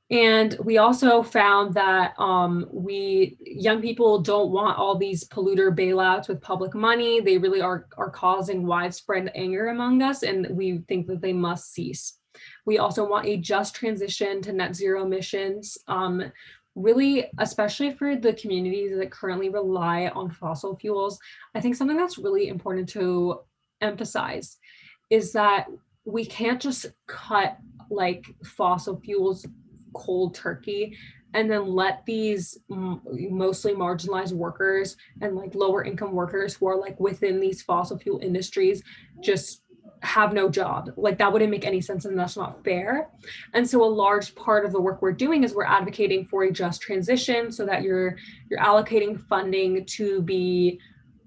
And we also found that young people don't want all these polluter bailouts with public money. They really are causing widespread anger among us, and we think that they must cease. We also want a just transition to net zero emissions, really, especially for the communities that currently rely on fossil fuels. I think something that's really important to emphasize is that we can't just cut like fossil fuels cold turkey and then let these mostly marginalized workers and like lower income workers who are like within these fossil fuel industries just have no job. Like that wouldn't make any sense, and that's not fair. And so a large part of the work we're doing is we're advocating for a just transition, so that you're allocating funding to be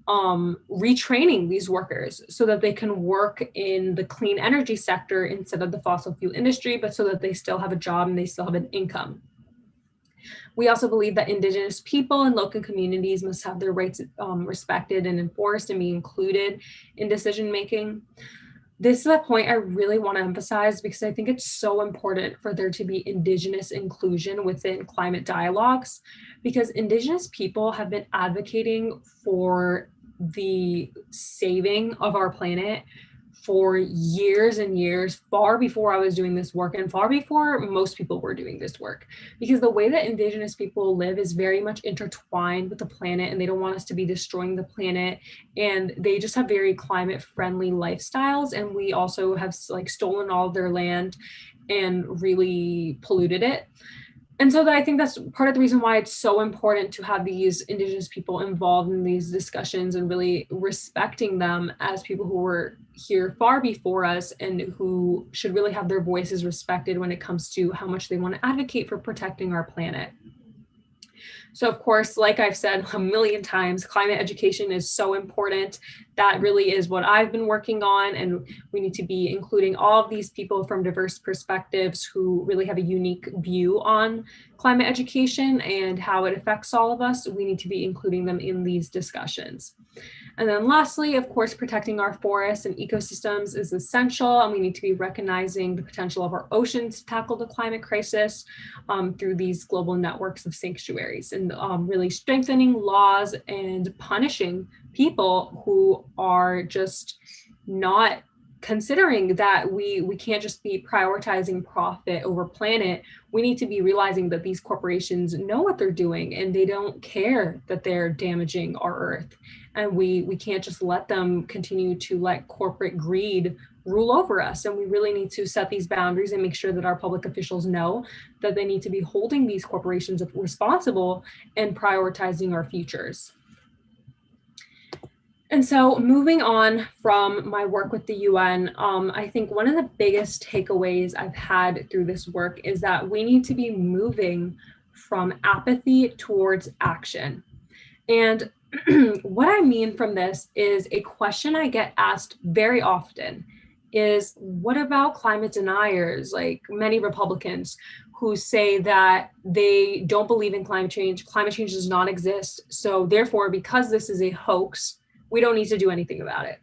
retraining these workers so that they can work in the clean energy sector instead of the fossil fuel industry, but so that they still have a job and they still have an income. We also believe that Indigenous people and local communities must have their rights respected and enforced and be included in decision making. This is a point I really want to emphasize because I think it's so important for there to be Indigenous inclusion within climate dialogues, because Indigenous people have been advocating for the saving of our planet for years and years, far before I was doing this work and far before most people were doing this work. Because the way that Indigenous people live is very much intertwined with the planet, and they don't want us to be destroying the planet. And they just have very climate friendly lifestyles. And we also have like stolen all of their land and really polluted it. And so I think that's part of the reason why it's so important to have these Indigenous people involved in these discussions and really respecting them as people who were here far before us and who should really have their voices respected when it comes to how much they want to advocate for protecting our planet. So of course, like I've said a million times, climate education is so important. That really is what I've been working on. And we need to be including all of these people from diverse perspectives who really have a unique view on climate education and how it affects all of us. We need to be including them in these discussions. And then lastly, of course, protecting our forests and ecosystems is essential, and we need to be recognizing the potential of our oceans to tackle the climate crisis through these global networks of sanctuaries, and really strengthening laws and punishing people who are just not considering that we can't just be prioritizing profit over planet. We need to be realizing that these corporations know what they're doing and they don't care that they're damaging our earth. And we can't just let them continue to let corporate greed rule over us. And we really need to set these boundaries and make sure that our public officials know that they need to be holding these corporations responsible and prioritizing our futures. And so moving on from my work with the UN, I think one of the biggest takeaways I've had through this work is that we need to be moving from apathy towards action. And what I mean from this is a question I get asked very often is, what about climate deniers, like many Republicans who say that they don't believe in climate change does not exist, so therefore, because this is a hoax, we don't need to do anything about it.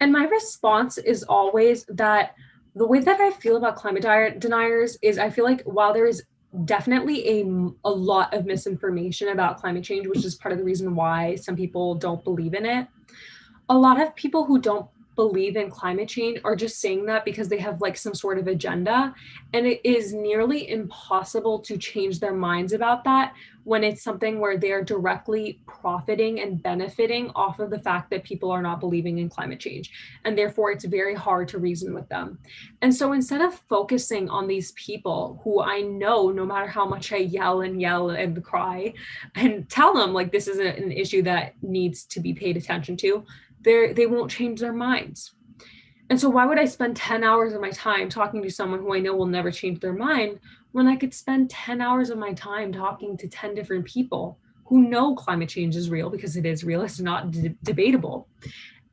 And my response is always that the way that I feel about climate deniers is I feel like while there is definitely a lot of misinformation about climate change, which is part of the reason why some people don't believe in it, a lot of people who don't believe in climate change are just saying that because they have like some sort of agenda, and it is nearly impossible to change their minds about that when it's something where they're directly profiting and benefiting off of the fact that people are not believing in climate change, and therefore it's very hard to reason with them. And so instead of focusing on these people who I know, no matter how much I yell and cry and tell them like this is an issue that needs to be paid attention to, they won't change their minds. And so why would I spend 10 hours of my time talking to someone who I know will never change their mind when I could spend 10 hours of my time talking to 10 different people who know climate change is real, because it is real, it's not debatable.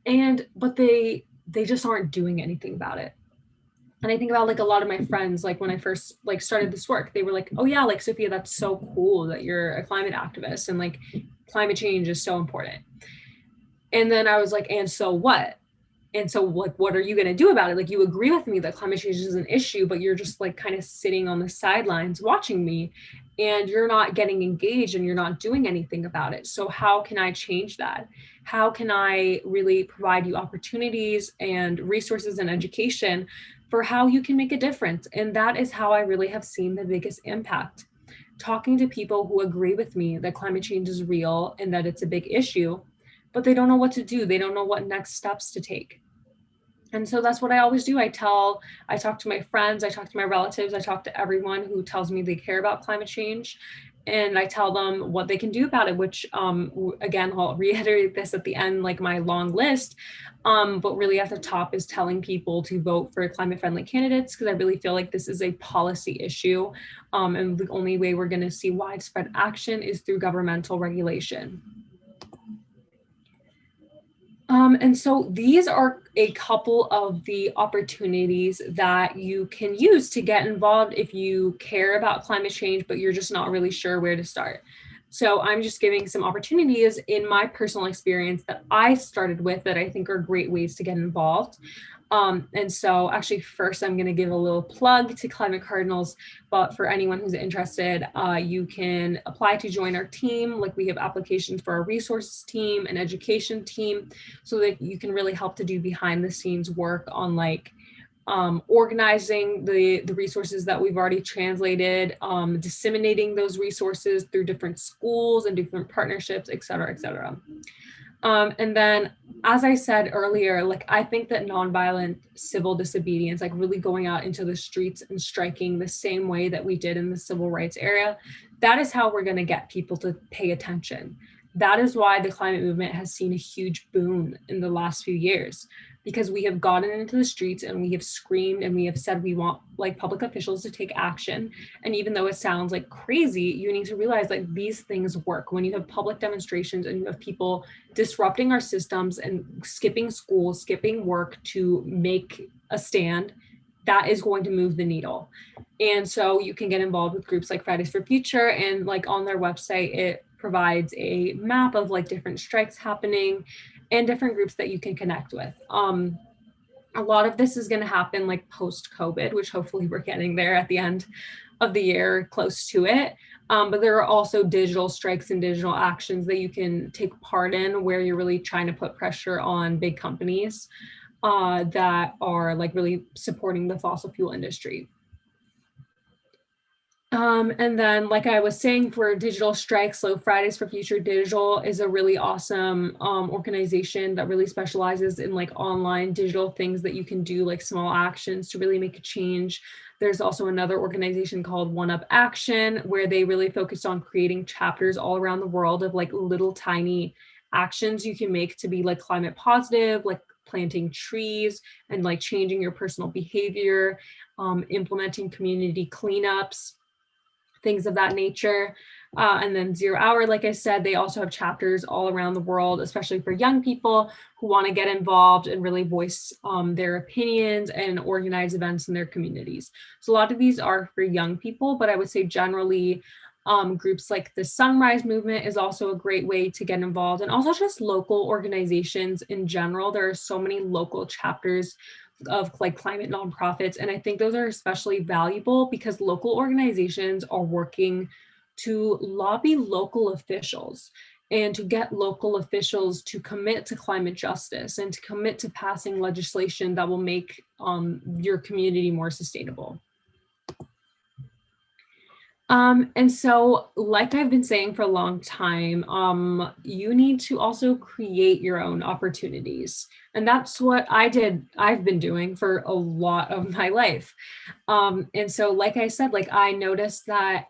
But they just aren't doing anything about it. And I think about like a lot of my friends, like when I first like started this work, they were like, oh yeah, like Sophia, that's so cool that you're a climate activist and like climate change is so important. And then I was like, and so what? And so like, what are you going to do about it? Like, you agree with me that climate change is an issue, but you're just like kind of sitting on the sidelines watching me, and you're not getting engaged and you're not doing anything about it. So how can I change that? How can I really provide you opportunities and resources and education for how you can make a difference? And that is how I really have seen the biggest impact. Talking to people who agree with me that climate change is real and that it's a big issue, but they don't know what to do. They don't know what next steps to take. And so that's what I always do. I talk to my friends, I talk to my relatives, I talk to everyone who tells me they care about climate change. And I tell them what they can do about it, which again, I'll reiterate this at the end, like my long list. But really at the top is telling people to vote for climate friendly candidates, because I really feel like this is a policy issue. And the only way we're going to see widespread action is through governmental regulation. And so these are a couple of the opportunities that you can use to get involved if you care about climate change, but you're just not really sure where to start. So I'm just giving some opportunities in my personal experience that I started with that I think are great ways to get involved. And so actually first I'm going to give a little plug to Climate Cardinals, but for anyone who's interested, you can apply to join our team. Like, we have applications for our resources team and education team, so that you can really help to do behind the scenes work on like organizing the resources that we've already translated, disseminating those resources through different schools and different partnerships, et cetera, et cetera. And then, as I said earlier, like, I think that nonviolent civil disobedience, like really going out into the streets and striking the same way that we did in the civil rights era, that is how we're going to get people to pay attention. That is why the climate movement has seen a huge boom in the last few years, because we have gotten into the streets and we have screamed and we have said we want like public officials to take action. And even though it sounds like crazy, you need to realize like these things work. When you have public demonstrations and you have people disrupting our systems and skipping school, skipping work to make a stand, that is going to move the needle. And so you can get involved with groups like Fridays for Future, and like on their website, it provides a map of like different strikes happening and different groups that you can connect with. A lot of this is going to happen like post-COVID, which hopefully we're getting there at the end of the year, close to it. But there are also digital strikes and digital actions that you can take part in, where you're really trying to put pressure on big companies that are like really supporting the fossil fuel industry. And then, like I was saying, for digital strikes, so Fridays for Future Digital is a really awesome organization that really specializes in like online digital things that you can do, like small actions to really make a change. There's also another organization called One Up Action, where they really focus on creating chapters all around the world of like little tiny actions you can make to be like climate positive, like planting trees and like changing your personal behavior, implementing community cleanups, things of that nature. And then Zero Hour, like I said, they also have chapters all around the world, especially for young people who want to get involved and really voice their opinions and organize events in their communities. So a lot of these are for young people, but I would say generally groups like the Sunrise Movement is also a great way to get involved, and also just local organizations in general. There are so many local chapters of like climate nonprofits, and I think those are especially valuable because local organizations are working to lobby local officials and to get local officials to commit to climate justice and to commit to passing legislation that will make your community more sustainable. And so, like I've been saying for a long time, you need to also create your own opportunities. And that's what I've been doing for a lot of my life. And so, like I said, like I noticed that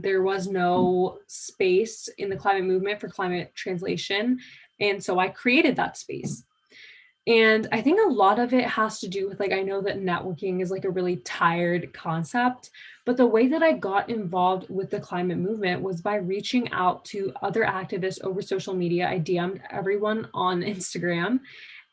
there was no space in the climate movement for climate translation. And so I created that space. And I think a lot of it has to do with, like, I know that networking is like a really tired concept, but the way that I got involved with the climate movement was by reaching out to other activists over social media. I DM'd everyone on Instagram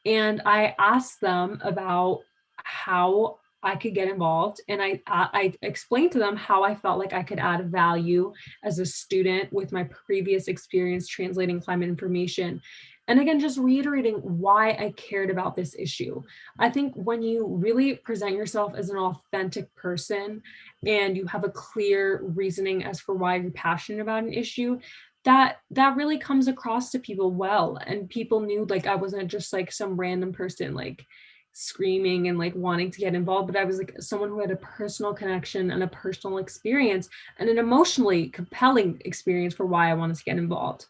and I asked them about how I could get involved. And I explained to them how I felt like I could add value as a student with my previous experience translating climate information. And again, just reiterating why I cared about this issue. I think when you really present yourself as an authentic person and you have a clear reasoning as for why you're passionate about an issue, that really comes across to people well. And people knew like I wasn't just like some random person like screaming and like wanting to get involved, but I was like someone who had a personal connection and a personal experience and an emotionally compelling experience for why I wanted to get involved.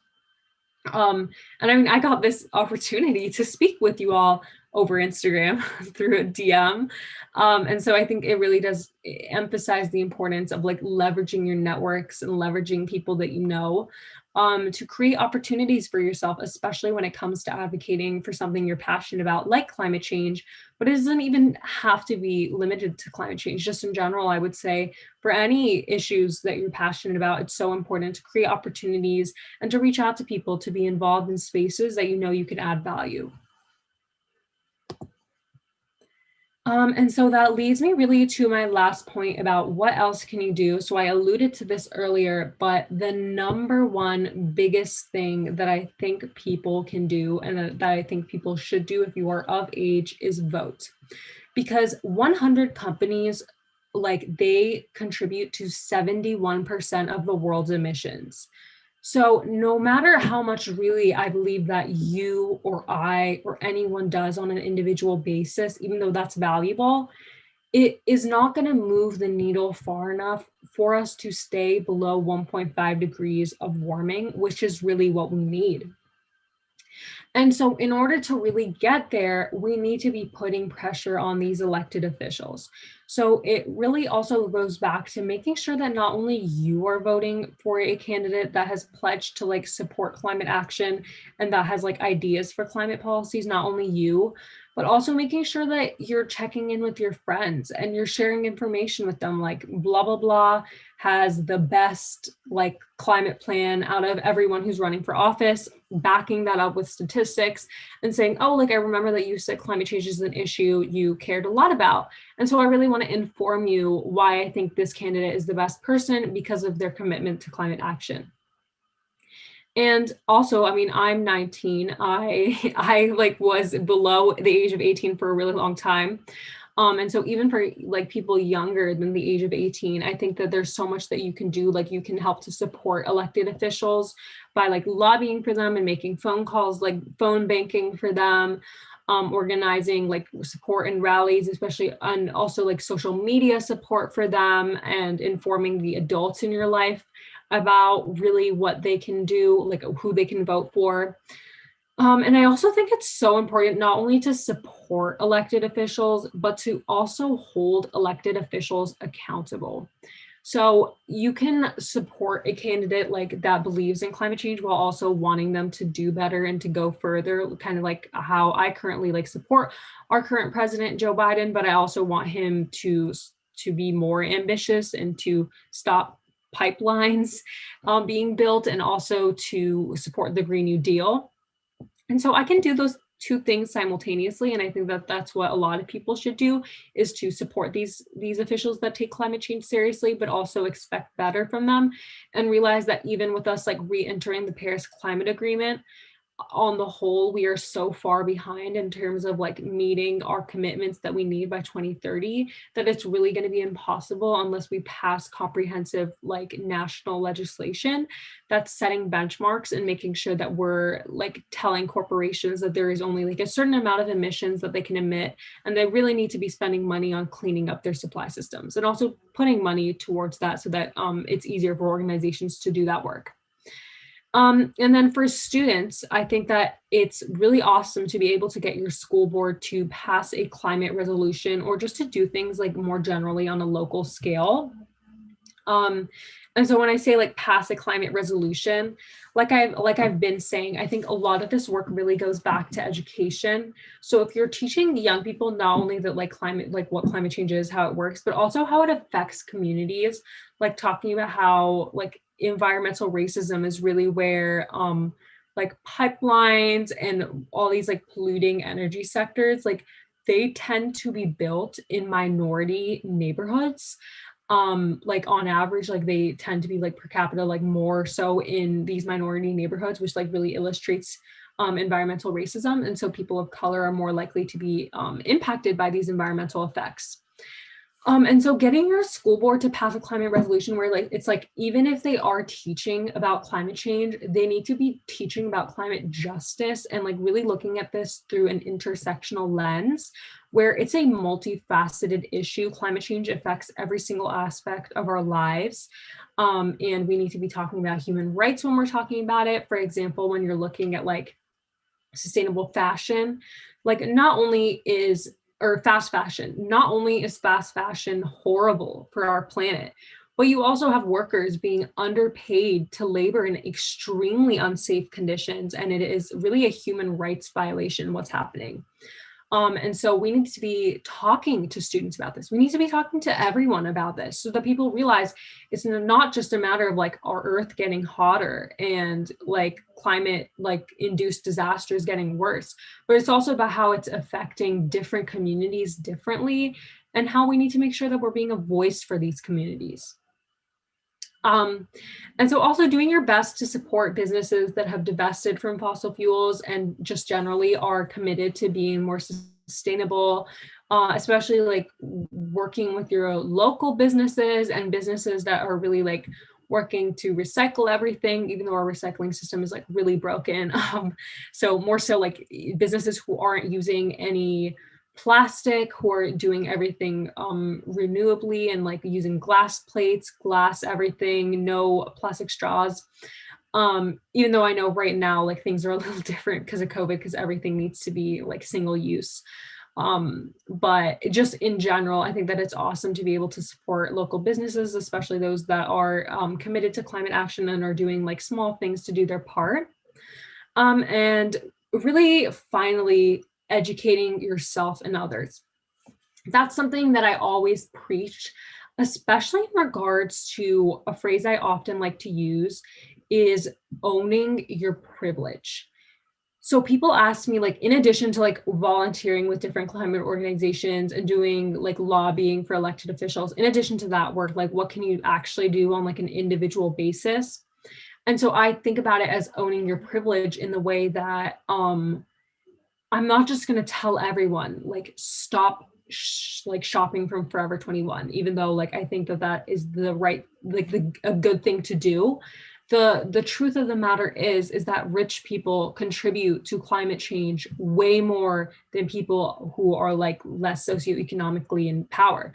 And I mean, I got this opportunity to speak with you all over Instagram through a DM. And so I think it really does emphasize the importance of like leveraging your networks and leveraging people that you know, to create opportunities for yourself, especially when it comes to advocating for something you're passionate about, like climate change. But it doesn't even have to be limited to climate change. Just in general, I would say for any issues that you're passionate about, it's so important to create opportunities and to reach out to people to be involved in spaces that you know you can add value. And so that leads me really to my last point about what else can you do. So I alluded to this earlier, but the number one biggest thing that I think people can do and that I think people should do if you are of age is vote. Because 100 companies, like they contribute to 71% of the world's emissions. So no matter how much really I believe that you or I or anyone does on an individual basis, even though that's valuable, it is not going to move the needle far enough for us to stay below 1.5 degrees of warming, which is really what we need. And so in order to really get there, we need to be putting pressure on these elected officials. So it really also goes back to making sure that not only you are voting for a candidate that has pledged to like support climate action and that has like ideas for climate policies, not only you, but also making sure that you're checking in with your friends and you're sharing information with them, like blah, blah, blah has the best like climate plan out of everyone who's running for office, backing that up with statistics and saying, oh, like I remember that you said climate change is an issue you cared a lot about. And so I really want to inform you why I think this candidate is the best person because of their commitment to climate action. And also, I mean, I'm 19. I like was below the age of 18 for a really long time. And so even for like people younger than the age of 18, I think that there's so much that you can do. Like you can help to support elected officials by like lobbying for them and making phone calls, like phone banking for them, organizing like support and rallies, especially, and also like social media support for them and informing the adults in your life about really what they can do, like who they can vote for. And I also think it's so important not only to support elected officials, but to also hold elected officials accountable. So you can support a candidate like that believes in climate change while also wanting them to do better and to go further, kind of like how I currently like support our current president, Joe Biden, but I also want him to be more ambitious and to stop pipelines being built and also to support the Green New Deal. And so I can do those two things simultaneously. And I think that that's what a lot of people should do is to support these officials that take climate change seriously, but also expect better from them and realize that even with us like re-entering the Paris Climate Agreement, on the whole, we are so far behind in terms of like meeting our commitments that we need by 2030 that it's really going to be impossible unless we pass comprehensive like national legislation that's setting benchmarks and making sure that we're like telling corporations that there is only like a certain amount of emissions that they can emit, and they really need to be spending money on cleaning up their supply systems and also putting money towards that so that it's easier for organizations to do that work. And then for students, I think that it's really awesome to be able to get your school board to pass a climate resolution or just to do things like more generally on a local scale. And so when I say like pass a climate resolution, like I've been saying, I think a lot of this work really goes back to education. So if you're teaching young people not only that like climate, like what climate change is, how it works, but also how it affects communities, like talking about how like environmental racism is really where like pipelines and all these like polluting energy sectors, like they tend to be built in minority neighborhoods. Like on average, like they tend to be like per capita, like more so in these minority neighborhoods, which like really illustrates environmental racism. And so people of color are more likely to be impacted by these environmental effects. And so getting your school board to pass a climate resolution where it's like, even if they are teaching about climate change, they need to be teaching about climate justice and like really looking at this through an intersectional lens where it's a multifaceted issue. Climate change affects every single aspect of our lives. And we need to be talking about human rights when we're talking about it. For example, when you're looking at like sustainable fashion, like fast fashion, not only is fast fashion horrible for our planet, but you also have workers being underpaid to labor in extremely unsafe conditions. And it is really a human rights violation what's happening. And so we need to be talking to students about this. We need to be talking to everyone about this so that people realize it's not just a matter of like our earth getting hotter and like climate like induced disasters getting worse, but it's also about how it's affecting different communities differently and how we need to make sure that we're being a voice for these communities. And so also doing your best to support businesses that have divested from fossil fuels and just generally are committed to being more sustainable, especially like working with your local businesses and businesses that are really like working to recycle everything, even though our recycling system is like really broken. So more so like businesses who aren't using any plastic, who are doing everything renewably and like using glass plates, glass everything, no plastic straws. Even though I know right now like things are a little different because of COVID, because everything needs to be like single use. But just in general, I think that it's awesome to be able to support local businesses, especially those that are committed to climate action and are doing like small things to do their part. And really finally, educating yourself and others. That's something that I always preach, especially in regards to a phrase I often like to use is owning your privilege. So people ask me, like, in addition to like volunteering with different climate organizations and doing like lobbying for elected officials, in addition to that work, like what can you actually do on like an individual basis? And so I think about it as owning your privilege in the way that I'm not just going to tell everyone like stop like shopping from Forever 21, even though like I think that is the right like a good thing to do. The truth of the matter is that rich people contribute to climate change way more than people who are like less socioeconomically in power.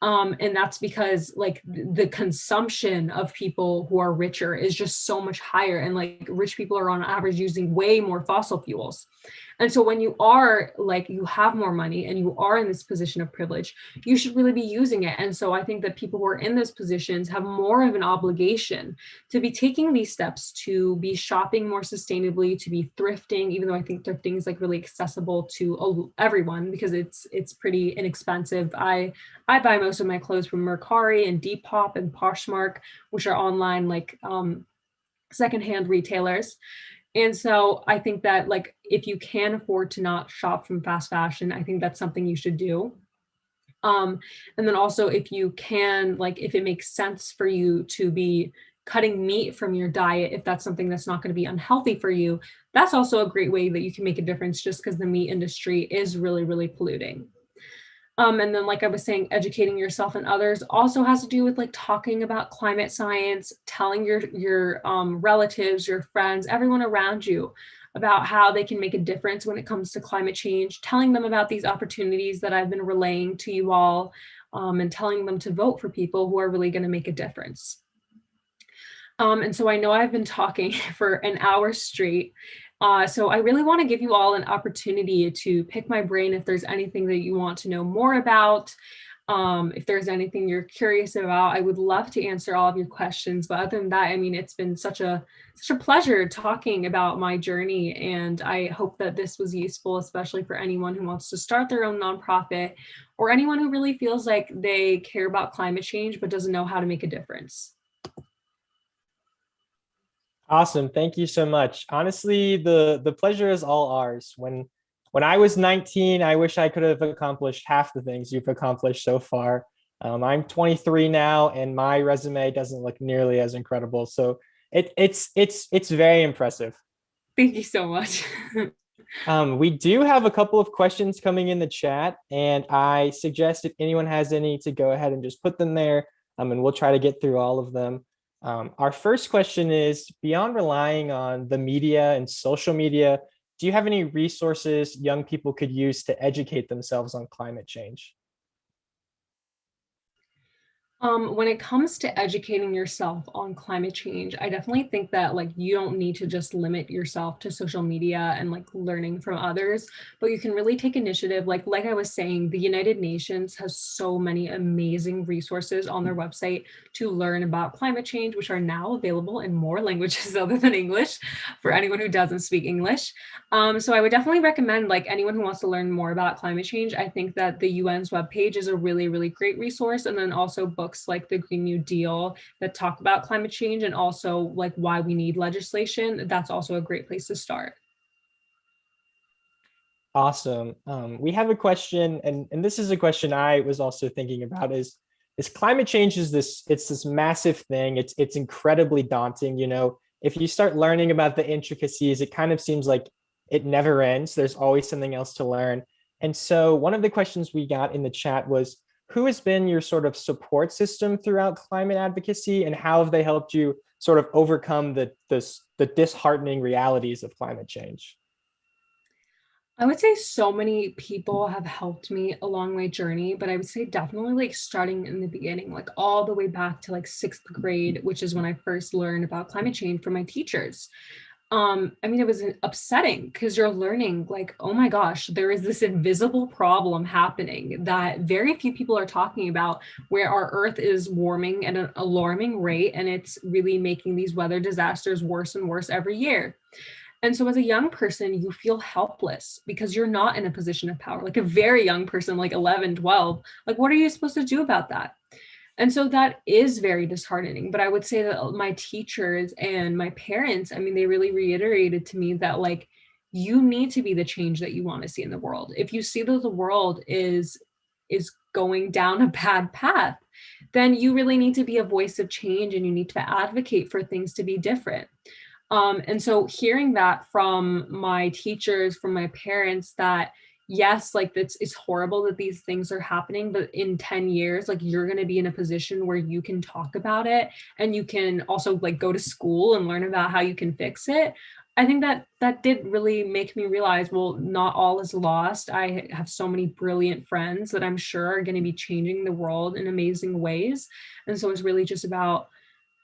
And that's because like the consumption of people who are richer is just so much higher, and like rich people are on average using way more fossil fuels. And so when you are like, you have more money and you are in this position of privilege, you should really be using it. And so I think that people who are in those positions have more of an obligation to be taking these steps, to be shopping more sustainably, to be thrifting, even though I think thrifting is like really accessible to everyone because it's pretty inexpensive. I buy most of my clothes from Mercari and Depop and Poshmark, which are online like secondhand retailers. And so I think that like if you can afford to not shop from fast fashion, I think that's something you should do. And then also if you can, like if it makes sense for you to be cutting meat from your diet, if that's something that's not going to be unhealthy for you, that's also a great way that you can make a difference, just because the meat industry is really, really polluting. And then, like I was saying, educating yourself and others also has to do with like talking about climate science, telling your relatives, your friends, everyone around you about how they can make a difference when it comes to climate change, telling them about these opportunities that I've been relaying to you all, and telling them to vote for people who are really going to make a difference. And so I know I've been talking for an hour straight. So I really want to give you all an opportunity to pick my brain if there's anything that you want to know more about. If there's anything you're curious about, I would love to answer all of your questions. But other than that, I mean, it's been such a pleasure talking about my journey. And I hope that this was useful, especially for anyone who wants to start their own nonprofit or anyone who really feels like they care about climate change but doesn't know how to make a difference. Awesome. Thank you so much. Honestly, the pleasure is all ours. When I was 19, I wish I could have accomplished half the things you've accomplished so far. I'm 23 now, and my resume doesn't look nearly as incredible. So it's very impressive. Thank you so much. We do have a couple of questions coming in the chat, and I suggest if anyone has any to go ahead and just put them there, and we'll try to get through all of them. Our first question is, beyond relying on the media and social media, do you have any resources young people could use to educate themselves on climate change? When it comes to educating yourself on climate change, I definitely think that like you don't need to just limit yourself to social media and like learning from others, but you can really take initiative. Like I was saying, the United Nations has so many amazing resources on their website to learn about climate change, which are now available in more languages other than English for anyone who doesn't speak English. So I would definitely recommend like anyone who wants to learn more about climate change. I think that the UN's webpage is a really, really great resource. And then also books like the Green New Deal that talk about climate change and also like why we need legislation. That's also a great place to start. Awesome. We have a question, and this is a question I was also thinking about is climate change is it's this massive thing. It's incredibly daunting. If you start learning about the intricacies, it kind of seems like it never ends. There's always something else to learn. And so one of the questions we got in the chat was, who has been your sort of support system throughout climate advocacy, and how have they helped you sort of overcome the disheartening realities of climate change? I would say so many people have helped me along my journey, but I would say definitely like starting in the beginning, like all the way back to like sixth grade, which is when I first learned about climate change from my teachers. I mean, it was upsetting because you're learning like, oh my gosh, there is this invisible problem happening that very few people are talking about, where our earth is warming at an alarming rate, and it's really making these weather disasters worse and worse every year. And so as a young person, you feel helpless because you're not in a position of power, like a very young person, like 11, 12. Like, what are you supposed to do about that? And so that is very disheartening. But I would say that my teachers and my parents, I mean, they really reiterated to me that like, you need to be the change that you want to see in the world. If you see that the world is going down a bad path, then you really need to be a voice of change, and you need to advocate for things to be different. And so hearing that from my teachers, from my parents, that yes, like it's horrible that these things are happening, but in 10 years, like you're going to be in a position where you can talk about it, and you can also like go to school and learn about how you can fix it. I think that that did really make me realize, well, not all is lost. I have so many brilliant friends that I'm sure are going to be changing the world in amazing ways. And so it's really just about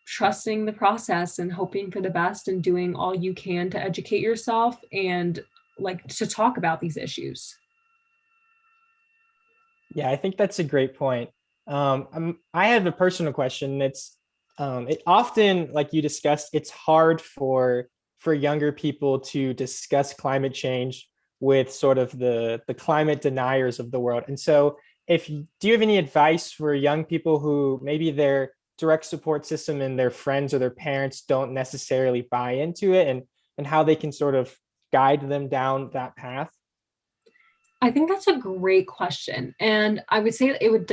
trusting the process and hoping for the best and doing all you can to educate yourself and like to talk about these issues. Yeah, I think that's a great point. I have a personal question. It often, like you discussed, it's hard for younger people to discuss climate change with sort of the climate deniers of the world. And so, do you have any advice for young people who maybe their direct support system and their friends or their parents don't necessarily buy into it, and how they can sort of guide them down that path? I think that's a great question. And I would say it would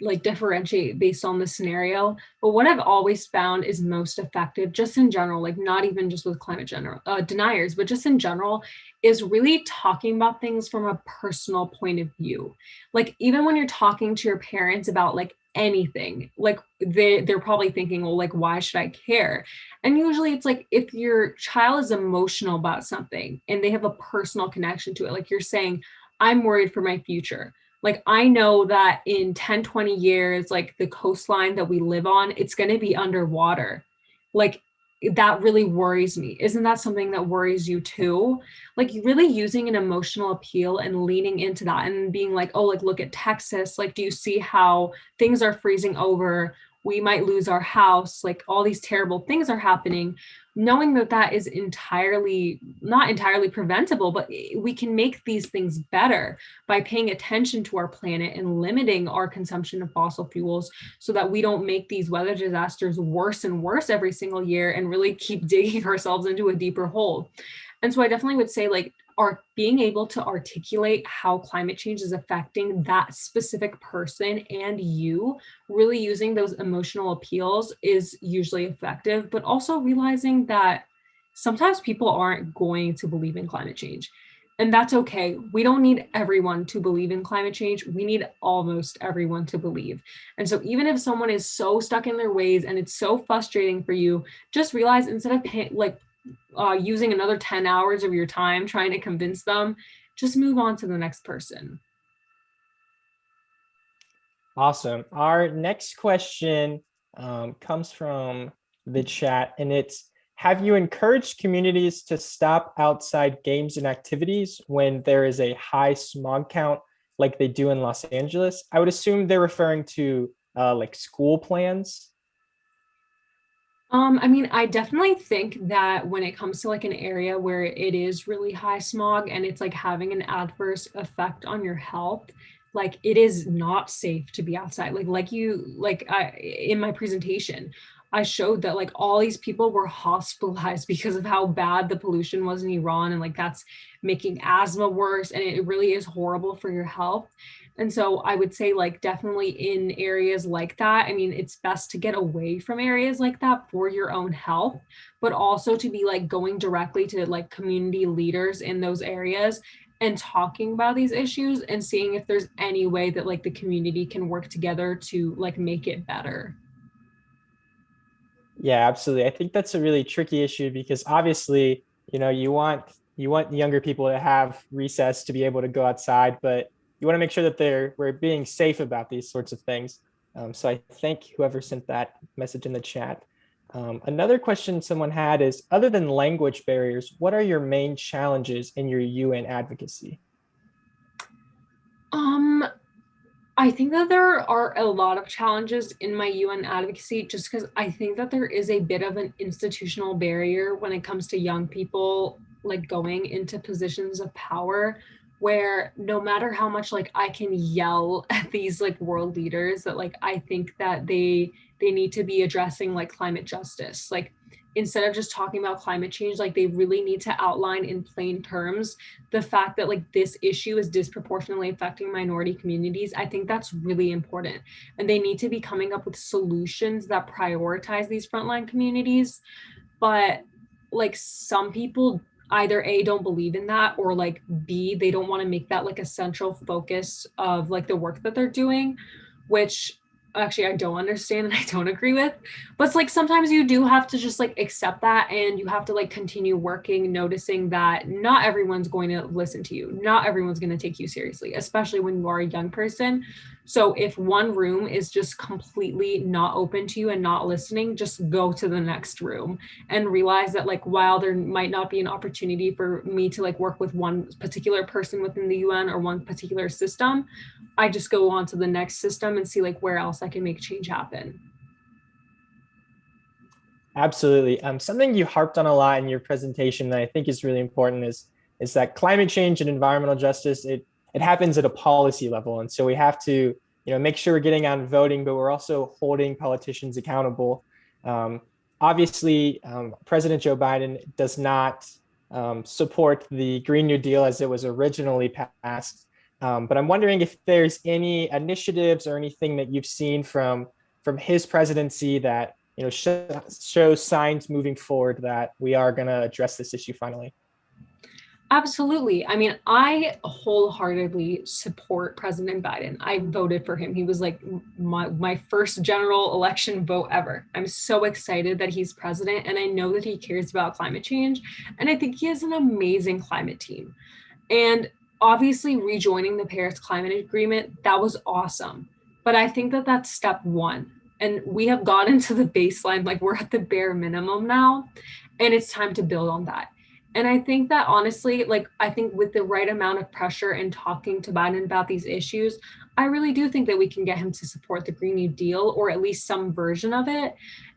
like differentiate based on the scenario. But what I've always found is most effective, just in general, like not even just with climate general deniers, but just in general, is really talking about things from a personal point of view. Like even when you're talking to your parents about like anything, like they're probably thinking, well, like why should I care? And usually it's like if your child is emotional about something and they have a personal connection to it, like you're saying, I'm worried for my future. Like I know that in 10, 20 years, like the coastline that we live on, it's going to be underwater. Like that really worries me. Isn't that something that worries you too? Like really using an emotional appeal and leaning into that and being like, oh, like look at Texas. Like, do you see how things are freezing over? We might lose our house. Like all these terrible things are happening. Knowing that that is not entirely preventable, but we can make these things better by paying attention to our planet and limiting our consumption of fossil fuels so that we don't make these weather disasters worse and worse every single year and really keep digging ourselves into a deeper hole. And so I definitely would say like being able to articulate how climate change is affecting that specific person and you, really using those emotional appeals is usually effective, but also realizing that sometimes people aren't going to believe in climate change. And that's okay. We don't need everyone to believe in climate change. We need almost everyone to believe. And so even if someone is so stuck in their ways and it's so frustrating for you, just realize instead of using another 10 hours of your time trying to convince them, just move on to the next person. Awesome. Our next question comes from the chat, and it's, have you encouraged communities to stop outside games and activities when there is a high smog count like they do in Los Angeles? I would assume they're referring to like school plans. I mean, I definitely think that when it comes to like an area where it is really high smog and it's like having an adverse effect on your health, like it is not safe to be outside. In my presentation, I showed that like all these people were hospitalized because of how bad the pollution was in Iran, and like that's making asthma worse, and it really is horrible for your health. And so I would say like definitely in areas like that, I mean, it's best to get away from areas like that for your own health, but also to be like going directly to like community leaders in those areas and talking about these issues and seeing if there's any way that like the community can work together to like make it better. Yeah, absolutely. I think that's a really tricky issue because obviously, you want younger people to have recess to be able to go outside, but you want to make sure that we're being safe about these sorts of things. So I thank whoever sent that message in the chat. Another question someone had is, other than language barriers, what are your main challenges in your UN advocacy? Um, I think that there are a lot of challenges in my UN advocacy just because I think that there is a bit of an institutional barrier when it comes to young people like going into positions of power, where no matter how much like I can yell at these like world leaders that like I think that they need to be addressing like climate justice. Like instead of just talking about climate change, like they really need to outline in plain terms the fact that like this issue is disproportionately affecting minority communities. I think that's really important. And they need to be coming up with solutions that prioritize these frontline communities. But like some people either A, don't believe in that, or like B, they don't want to make that like a central focus of like the work that they're doing, which actually I don't understand and I don't agree with. But it's like sometimes you do have to just like accept that, and you have to like continue working, noticing that not everyone's going to listen to you, not everyone's going to take you seriously, especially when you are a young person. So if one room is just completely not open to you and not listening, just go to the next room and realize that like while there might not be an opportunity for me to like work with one particular person within the UN or one particular system, I just go on to the next system and see like where else I can make change happen. Absolutely. Something you harped on a lot in your presentation that I think is really important is that climate change and environmental justice, it happens at a policy level. And so we have to, make sure we're getting out and voting, but we're also holding politicians accountable. Obviously, President Joe Biden does not support the Green New Deal as it was originally passed. But I'm wondering if there's any initiatives or anything that you've seen from his presidency that shows signs moving forward that we are going to address this issue finally. Absolutely. I mean, I wholeheartedly support President Biden. I voted for him. He was like my first general election vote ever. I'm so excited that he's president, and I know that he cares about climate change. And I think he has an amazing climate team. And obviously, rejoining the Paris Climate Agreement, that was awesome. But I think that that's step one. And we have gotten to the baseline, like we're at the bare minimum now, and it's time to build on that. And I think that honestly, like, I think with the right amount of pressure and talking to Biden about these issues, I really do think that we can get him to support the Green New Deal, or at least some version of it.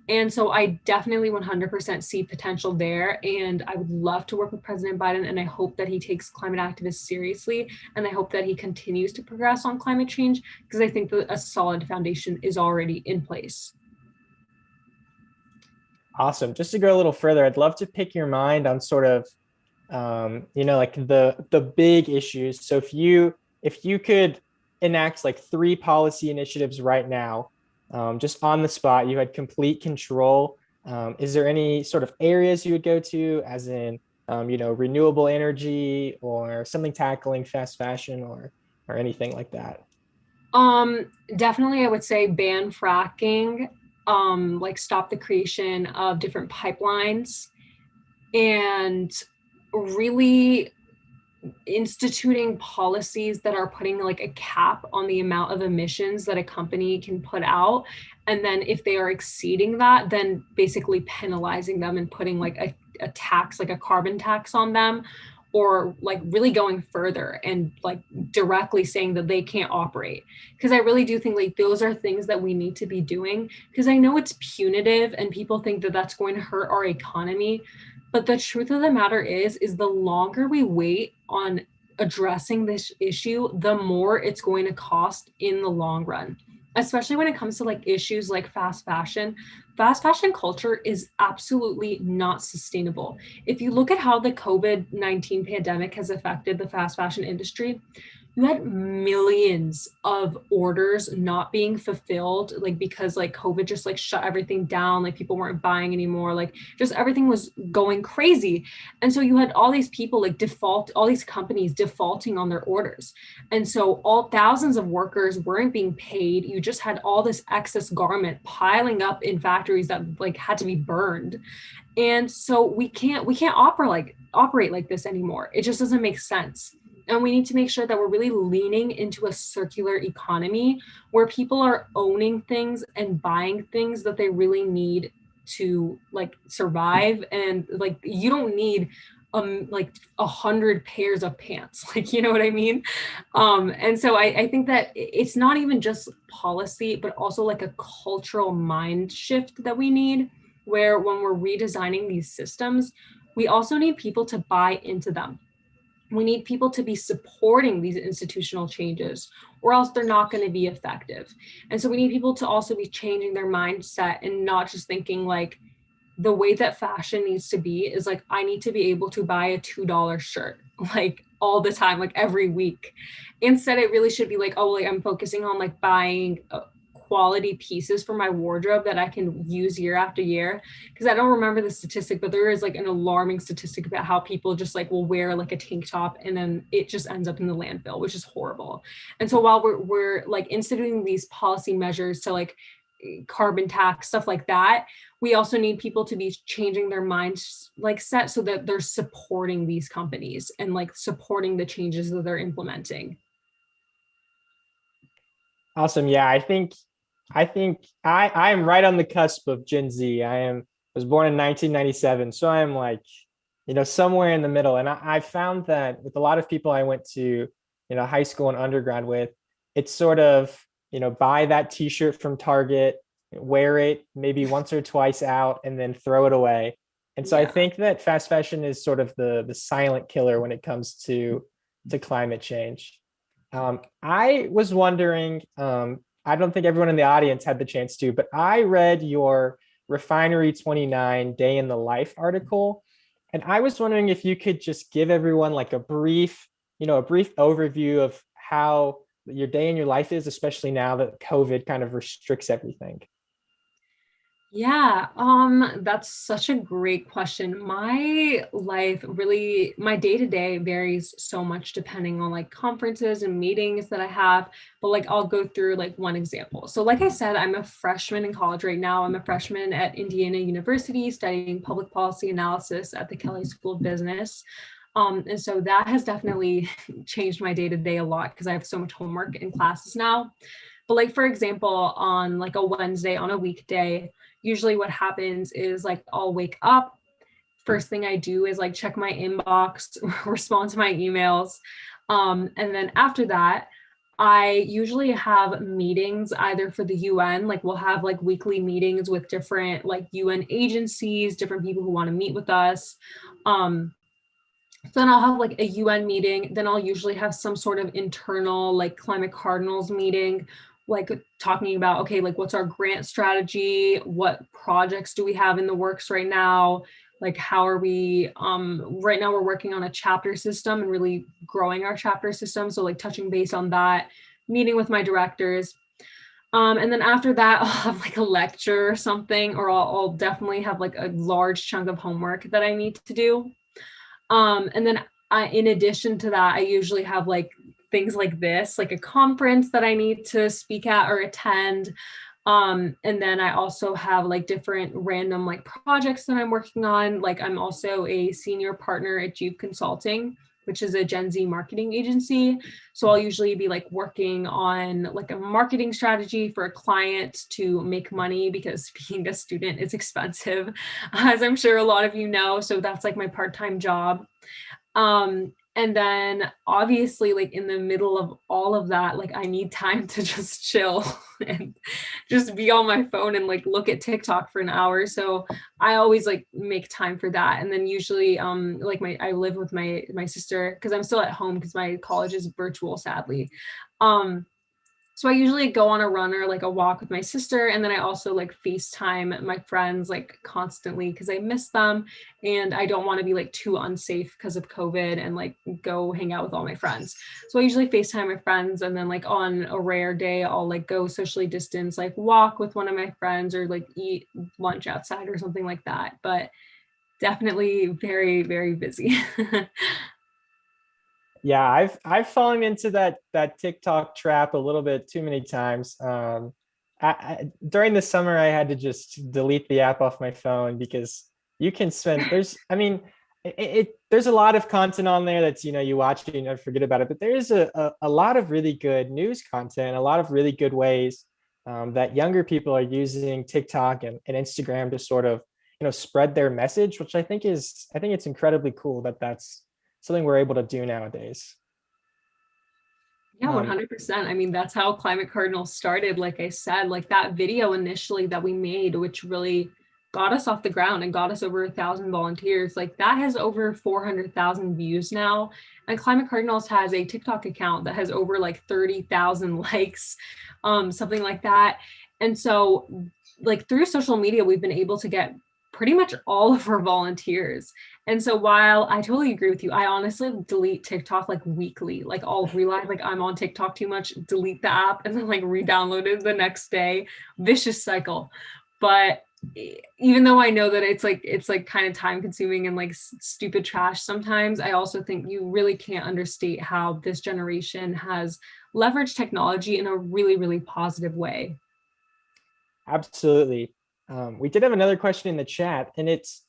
And so I definitely 100% see potential there. And I would love to work with President Biden. And I hope that he takes climate activists seriously. And I hope that he continues to progress on climate change, because I think that a solid foundation is already in place. Awesome. Just to go a little further, I'd love to pick your mind on sort of, like the big issues. So if you could enact like 3 policy initiatives right now, just on the spot, you had complete control. Is there any sort of areas you would go to, as in, renewable energy or something tackling fast fashion or anything like that? Definitely I would say ban fracking, like stop the creation of different pipelines, and really instituting policies that are putting like a cap on the amount of emissions that a company can put out. And then if they are exceeding that, then basically penalizing them and putting like a tax, like a carbon tax on them, or like really going further and like directly saying that they can't operate. Because I really do think like those are things that we need to be doing, because I know it's punitive and people think that that's going to hurt our economy. But the truth of the matter is the longer we wait on addressing this issue, the more it's going to cost in the long run, especially when it comes to like issues like fast fashion. Fast fashion culture is absolutely not sustainable. If you look at how the COVID-19 pandemic has affected the fast fashion industry, you had millions of orders not being fulfilled, like because like COVID just like shut everything down, like people weren't buying anymore, like just everything was going crazy. And so you had all these people like all these companies defaulting on their orders. And so all thousands of workers weren't being paid. You just had all this excess garment piling up in factories that like had to be burned. And so we can't operate like this anymore. It just doesn't make sense. And we need to make sure that we're really leaning into a circular economy where people are owning things and buying things that they really need to like survive. And like you don't need like 100 pairs of pants, like, you know what I mean? And so I think that it's not even just policy, but also like a cultural mind shift that we need, where when we're redesigning these systems, we also need people to buy into them. We need people to be supporting these institutional changes, or else they're not going to be effective. And so we need people to also be changing their mindset and not just thinking like the way that fashion needs to be is like, I need to be able to buy a $2 shirt like all the time, like every week. Instead, it really should be like, oh, like I'm focusing on like buying quality pieces for my wardrobe that I can use year after year. Because I don't remember the statistic, but there is like an alarming statistic about how people just like will wear like a tank top and then it just ends up in the landfill, which is horrible. And so while we're like instituting these policy measures to like carbon tax, stuff like that, we also need people to be changing their minds like set so that they're supporting these companies and like supporting the changes that they're implementing. Awesome. Yeah, I think I'm right on the cusp of Gen Z. Was born in 1997, so I'm like, somewhere in the middle. And I found that with a lot of people I went to, high school and undergrad with, it's sort of, buy that t-shirt from Target, wear it maybe once or twice out, and then throw it away. And so I Yeah. think that fast fashion is sort of the silent killer when it comes to climate change. I was wondering, I don't think everyone in the audience had the chance to, but I read your Refinery 29 Day in the Life article. And I was wondering if you could just give everyone like a brief overview of how your day in your life is, especially now that COVID kind of restricts everything. Yeah, that's such a great question. My life really, my day to day varies so much depending on like conferences and meetings that I have. But like, I'll go through like one example. So, like I said, I'm a freshman in college right now. I'm a freshman at Indiana University studying public policy analysis at the Kelley School of Business. And so that has definitely changed my day to day a lot because I have so much homework and classes now. But like, for example, on like a Wednesday, on a weekday, usually what happens is like I'll wake up. First thing I do is like check my inbox, respond to my emails. And then after that, I usually have meetings either for the UN, like we'll have like weekly meetings with different like UN agencies, different people who want to meet with us. Um, so then I'll have like a UN meeting. Then I'll usually have some sort of internal like climate cardinals meeting, like talking about, okay, like what's our grant strategy? What projects do we have in the works right now? Like how are we, right now we're working on a chapter system and really growing our chapter system. So like touching base on that, meeting with my directors. And then after that, I'll have like a lecture or something, or I'll definitely have like a large chunk of homework that I need to do. And then in addition to that, I usually have like things like this, like a conference that I need to speak at or attend. And then I also have like different random like projects that I'm working on. Like I'm also a senior partner at Juve Consulting, which is a Gen Z marketing agency. So I'll usually be like working on like a marketing strategy for a client to make money, because being a student is expensive, as I'm sure a lot of you know. So that's like my part-time job. And then obviously like in the middle of all of that, like I need time to just chill and just be on my phone and like look at TikTok for an hour. So I always like make time for that. And then usually like I live with my sister, because I'm still at home because my college is virtual, sadly. So I usually go on a run or like a walk with my sister. And then I also like FaceTime my friends like constantly because I miss them. And I don't want to be like too unsafe because of COVID and like go hang out with all my friends. So I usually FaceTime my friends. And then like on a rare day, I'll like go socially distance, like walk with one of my friends or like eat lunch outside or something like that. But definitely very, very busy. Yeah, I've fallen into that TikTok trap a little bit too many times. During the summer, I had to just delete the app off my phone because you can spend I mean, there's a lot of content on there that's, you watch it and you forget about it, but there is a lot of really good news content, a lot of really good ways that younger people are using TikTok and Instagram to sort of, spread their message, which I think it's incredibly cool that that's something we're able to do nowadays. Yeah, Um, 100%. I mean, that's how Climate Cardinals started. Like I said, like that video initially that we made, which really got us off the ground and got us over 1,000 volunteers, like that has over 400,000 views now. And Climate Cardinals has a TikTok account that has over like 30,000 likes, something like that. And so, like through social media, we've been able to get pretty much all of our volunteers. And so while I totally agree with you, I honestly delete TikTok like weekly. Like I'll realize like I'm on TikTok too much, delete the app, and then like re-download it the next day. Vicious cycle. But even though I know that it's like kind of time consuming and like stupid trash sometimes, I also think you really can't understate how this generation has leveraged technology in a really, really positive way. Absolutely. We did have another question in the chat, and it's,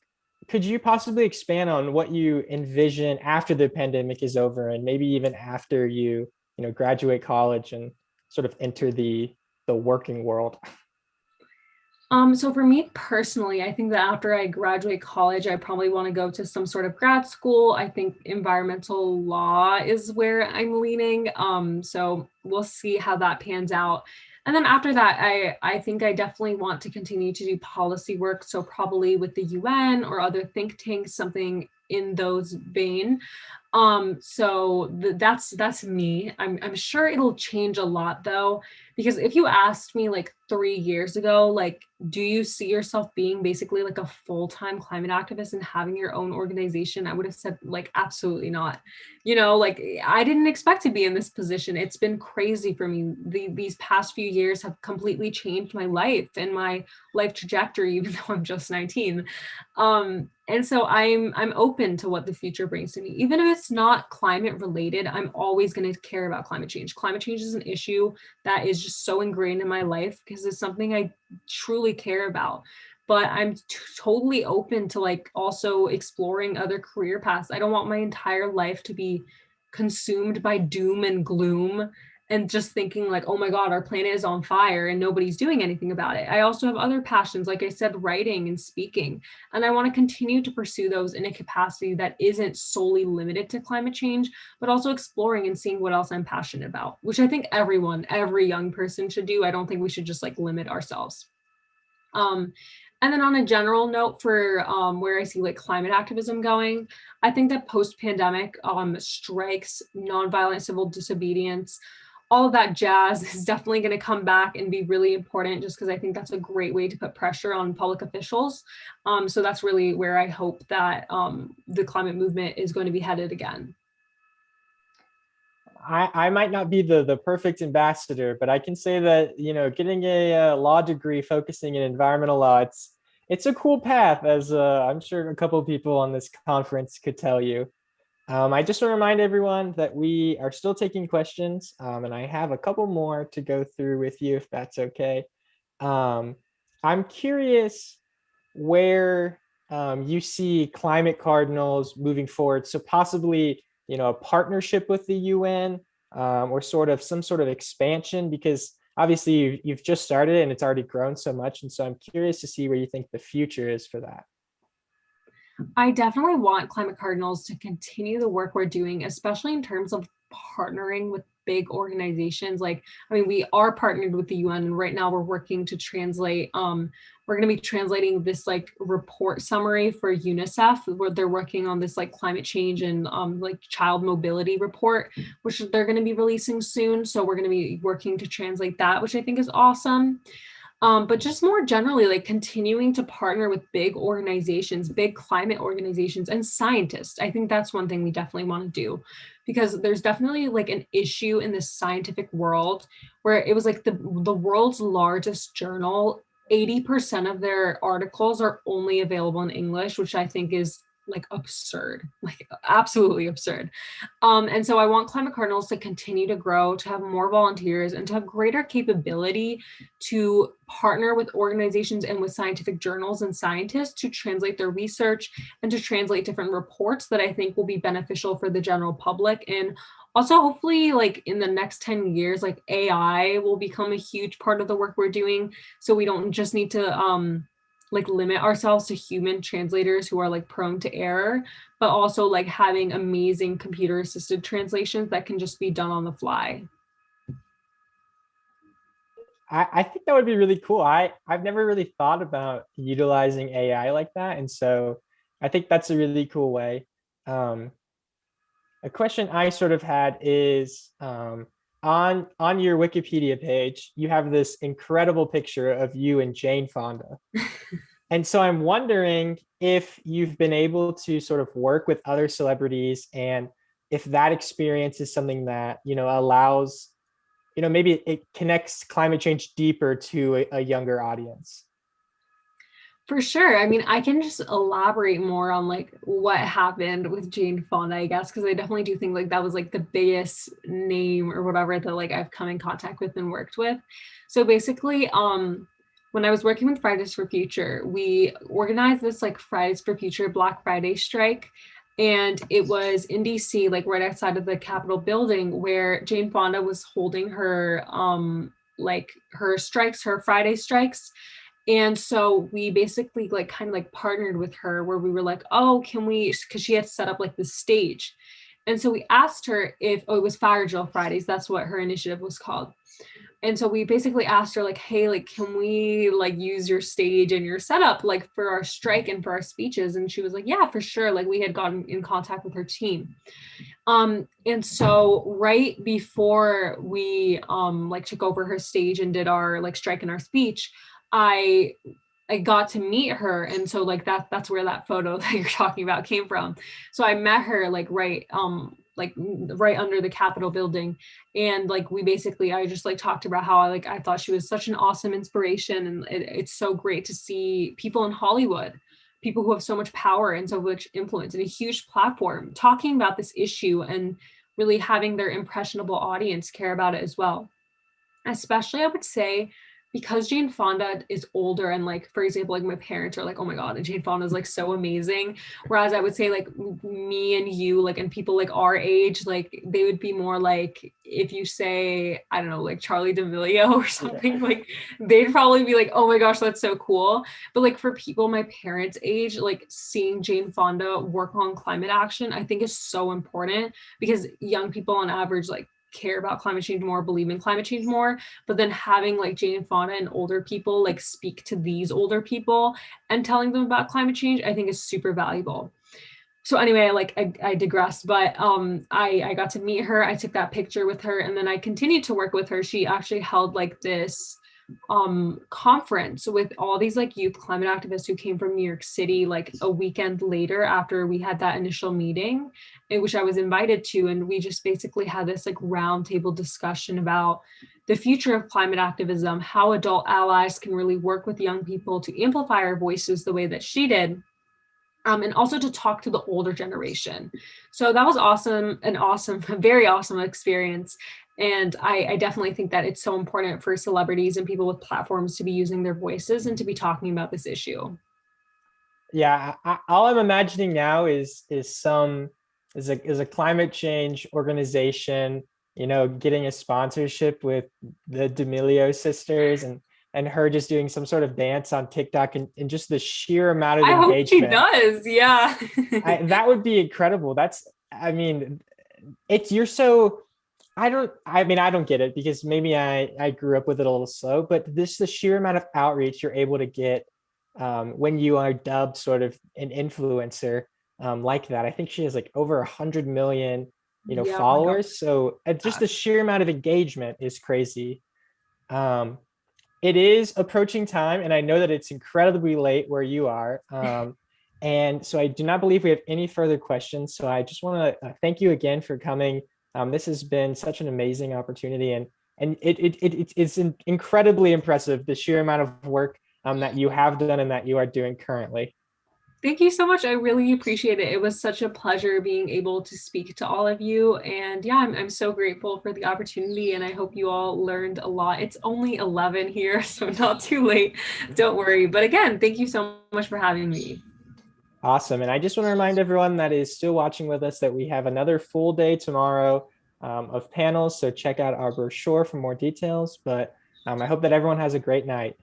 could you possibly expand on what you envision after the pandemic is over, and maybe even after you graduate college and sort of enter the working world? So for me personally, I think that after I graduate college, I probably want to go to some sort of grad school. I think environmental law is where I'm leaning. So we'll see how that pans out. And then after that, I think I definitely want to continue to do policy work. So probably with the UN or other think tanks, something in those vein. So that's me. I'm sure it'll change a lot though, because if you asked me like 3 years ago, like, do you see yourself being basically like a full-time climate activist and having your own organization? I would have said like, absolutely not. Like I didn't expect to be in this position. It's been crazy for me. These past few years have completely changed my life and my life trajectory, even though I'm just 19. And so I'm open to what the future brings to me. Even if it's not climate related, I'm always going to care about climate change. Climate change is an issue that is just so ingrained in my life because it's something I truly care about. But I'm totally open to like also exploring other career paths. I don't want my entire life to be consumed by doom and gloom and just thinking like, oh my God, our planet is on fire and nobody's doing anything about it. I also have other passions, like I said, writing and speaking. And I want to continue to pursue those in a capacity that isn't solely limited to climate change, but also exploring and seeing what else I'm passionate about, which I think every young person should do. I don't think we should just like limit ourselves. And then on a general note for where I see like climate activism going, I think that post-pandemic strikes, nonviolent civil disobedience, all of that jazz is definitely going to come back and be really important just because I think that's a great way to put pressure on public officials. So that's really where I hope that the climate movement is going to be headed again. I might not be the perfect ambassador, but I can say that, getting a, law degree focusing in environmental law, it's a cool path, as I'm sure a couple of people on this conference could tell you. I just want to remind everyone that we are still taking questions, and I have a couple more to go through with you, if that's okay. Um, I'm curious where you see climate cardinals moving forward. So possibly, a partnership with the UN, or some sort of expansion, because obviously you've just started and it's already grown so much. And so I'm curious to see where you think the future is for that. I definitely want Climate Cardinals to continue the work we're doing, especially in terms of partnering with big organizations. Like, I mean, we are partnered with the UN, and right now we're working to translate, we're going to be translating this like report summary for UNICEF, where they're working on this like climate change and like child mobility report, which they're going to be releasing soon. So we're going to be working to translate that, which I think is awesome. But just more generally, like continuing to partner with big organizations, big climate organizations, and scientists. I think that's one thing we definitely want to do, because there's definitely like an issue in the scientific world where it was like the world's largest journal, 80% of their articles are only available in English, which I think is like absurd, like absolutely absurd. And so I want Climate Cardinals to continue to grow, to have more volunteers, and to have greater capability to partner with organizations and with scientific journals and scientists to translate their research and to translate different reports that I think will be beneficial for the general public. And also, hopefully, like in the next 10 years, like AI will become a huge part of the work we're doing. So we don't just need to like limit ourselves to human translators who are like prone to error, but also like having amazing computer assisted translations that can just be done on the fly. I think that would be really cool. I've never really thought about utilizing AI like that. And so I think that's a really cool way. Um, a question I sort of had is, on your Wikipedia page, you have this incredible picture of you and Jane Fonda. And so I'm wondering if you've been able to sort of work with other celebrities, and if that experience is something that, allows, maybe it connects climate change deeper to a younger audience. For sure. I mean, I can just elaborate more on like what happened with Jane Fonda, I guess, because I definitely do think like that was like the biggest name or whatever that like I've come in contact with and worked with. So basically, when I was working with Fridays for Future, we organized this like Fridays for Future Black Friday strike. And it was in DC, like right outside of the Capitol building, where Jane Fonda was holding her like her strikes, her Friday strikes. And so we basically like kind of like partnered with her, where we were like, oh, can we, because she had set up like this stage. And so we asked her if, oh, it was Fire Drill Fridays, that's what her initiative was called. And so we basically asked her like, hey, like, can we like use your stage and your setup like for our strike and for our speeches? And she was like, yeah, for sure. Like we had gotten in contact with her team. And so right before we like took over her stage and did our like strike and our speech, I got to meet her. And so like that's where that photo that you're talking about came from. So I met her like right under the Capitol building. And like we basically, I just like talked about how I thought she was such an awesome inspiration. And it's so great to see people in Hollywood, people who have so much power and so much influence and a huge platform, talking about this issue and really having their impressionable audience care about it as well. Especially, I would say, because Jane Fonda is older, and like, for example, like my parents are like, oh my God, and Jane Fonda is like so amazing. Whereas I would say like me and you, like, and people like our age, like they would be more like, if you say, I don't know, like Charlie D'Amelio or something, like they'd probably be like, oh my gosh, that's so cool. But like for people my parents' age, like seeing Jane Fonda work on climate action, I think is so important, because young people on average, like care about climate change more, believe in climate change more, but then having like Jane Fonda and older people like speak to these older people and telling them about climate change, I think is super valuable. So anyway, I digress, but I got to meet her. I took that picture with her, and then I continued to work with her. She actually held like this conference with all these like youth climate activists who came from New York City like a weekend later after we had that initial meeting, in which I was invited to, and we just basically had this like roundtable discussion about the future of climate activism, how adult allies can really work with young people to amplify our voices the way that she did. And also to talk to the older generation. So that was awesome, a very awesome experience. And I definitely think that it's so important for celebrities and people with platforms to be using their voices and to be talking about this issue. Yeah, all I'm imagining now is a climate change organization, getting a sponsorship with the D'Amelio sisters and her just doing some sort of dance on TikTok and just the sheer amount of I hope she engagement. does. Yeah. That would be incredible. I mean, it's you're so I don't get it because maybe I grew up with it a little slow, but the sheer amount of outreach you're able to get when you are dubbed sort of an influencer like that. I think she has like over 100 million, Yeah. Oh my God. followers. So just the sheer amount of engagement is crazy. Um, it is approaching time, and I know that it's incredibly late where you are. And so I do not believe we have any further questions. So I just want to thank you again for coming. This has been such an amazing opportunity, and it's incredibly impressive, the sheer amount of work that you have done and that you are doing currently. Thank you so much. I really appreciate it. It was such a pleasure being able to speak to all of you. And yeah, I'm so grateful for the opportunity. And I hope you all learned a lot. It's only 11 here, so not too late. Don't worry. But again, thank you so much for having me. Awesome. And I just want to remind everyone that is still watching with us that we have another full day tomorrow of panels. So check out our brochure for more details. But I hope that everyone has a great night.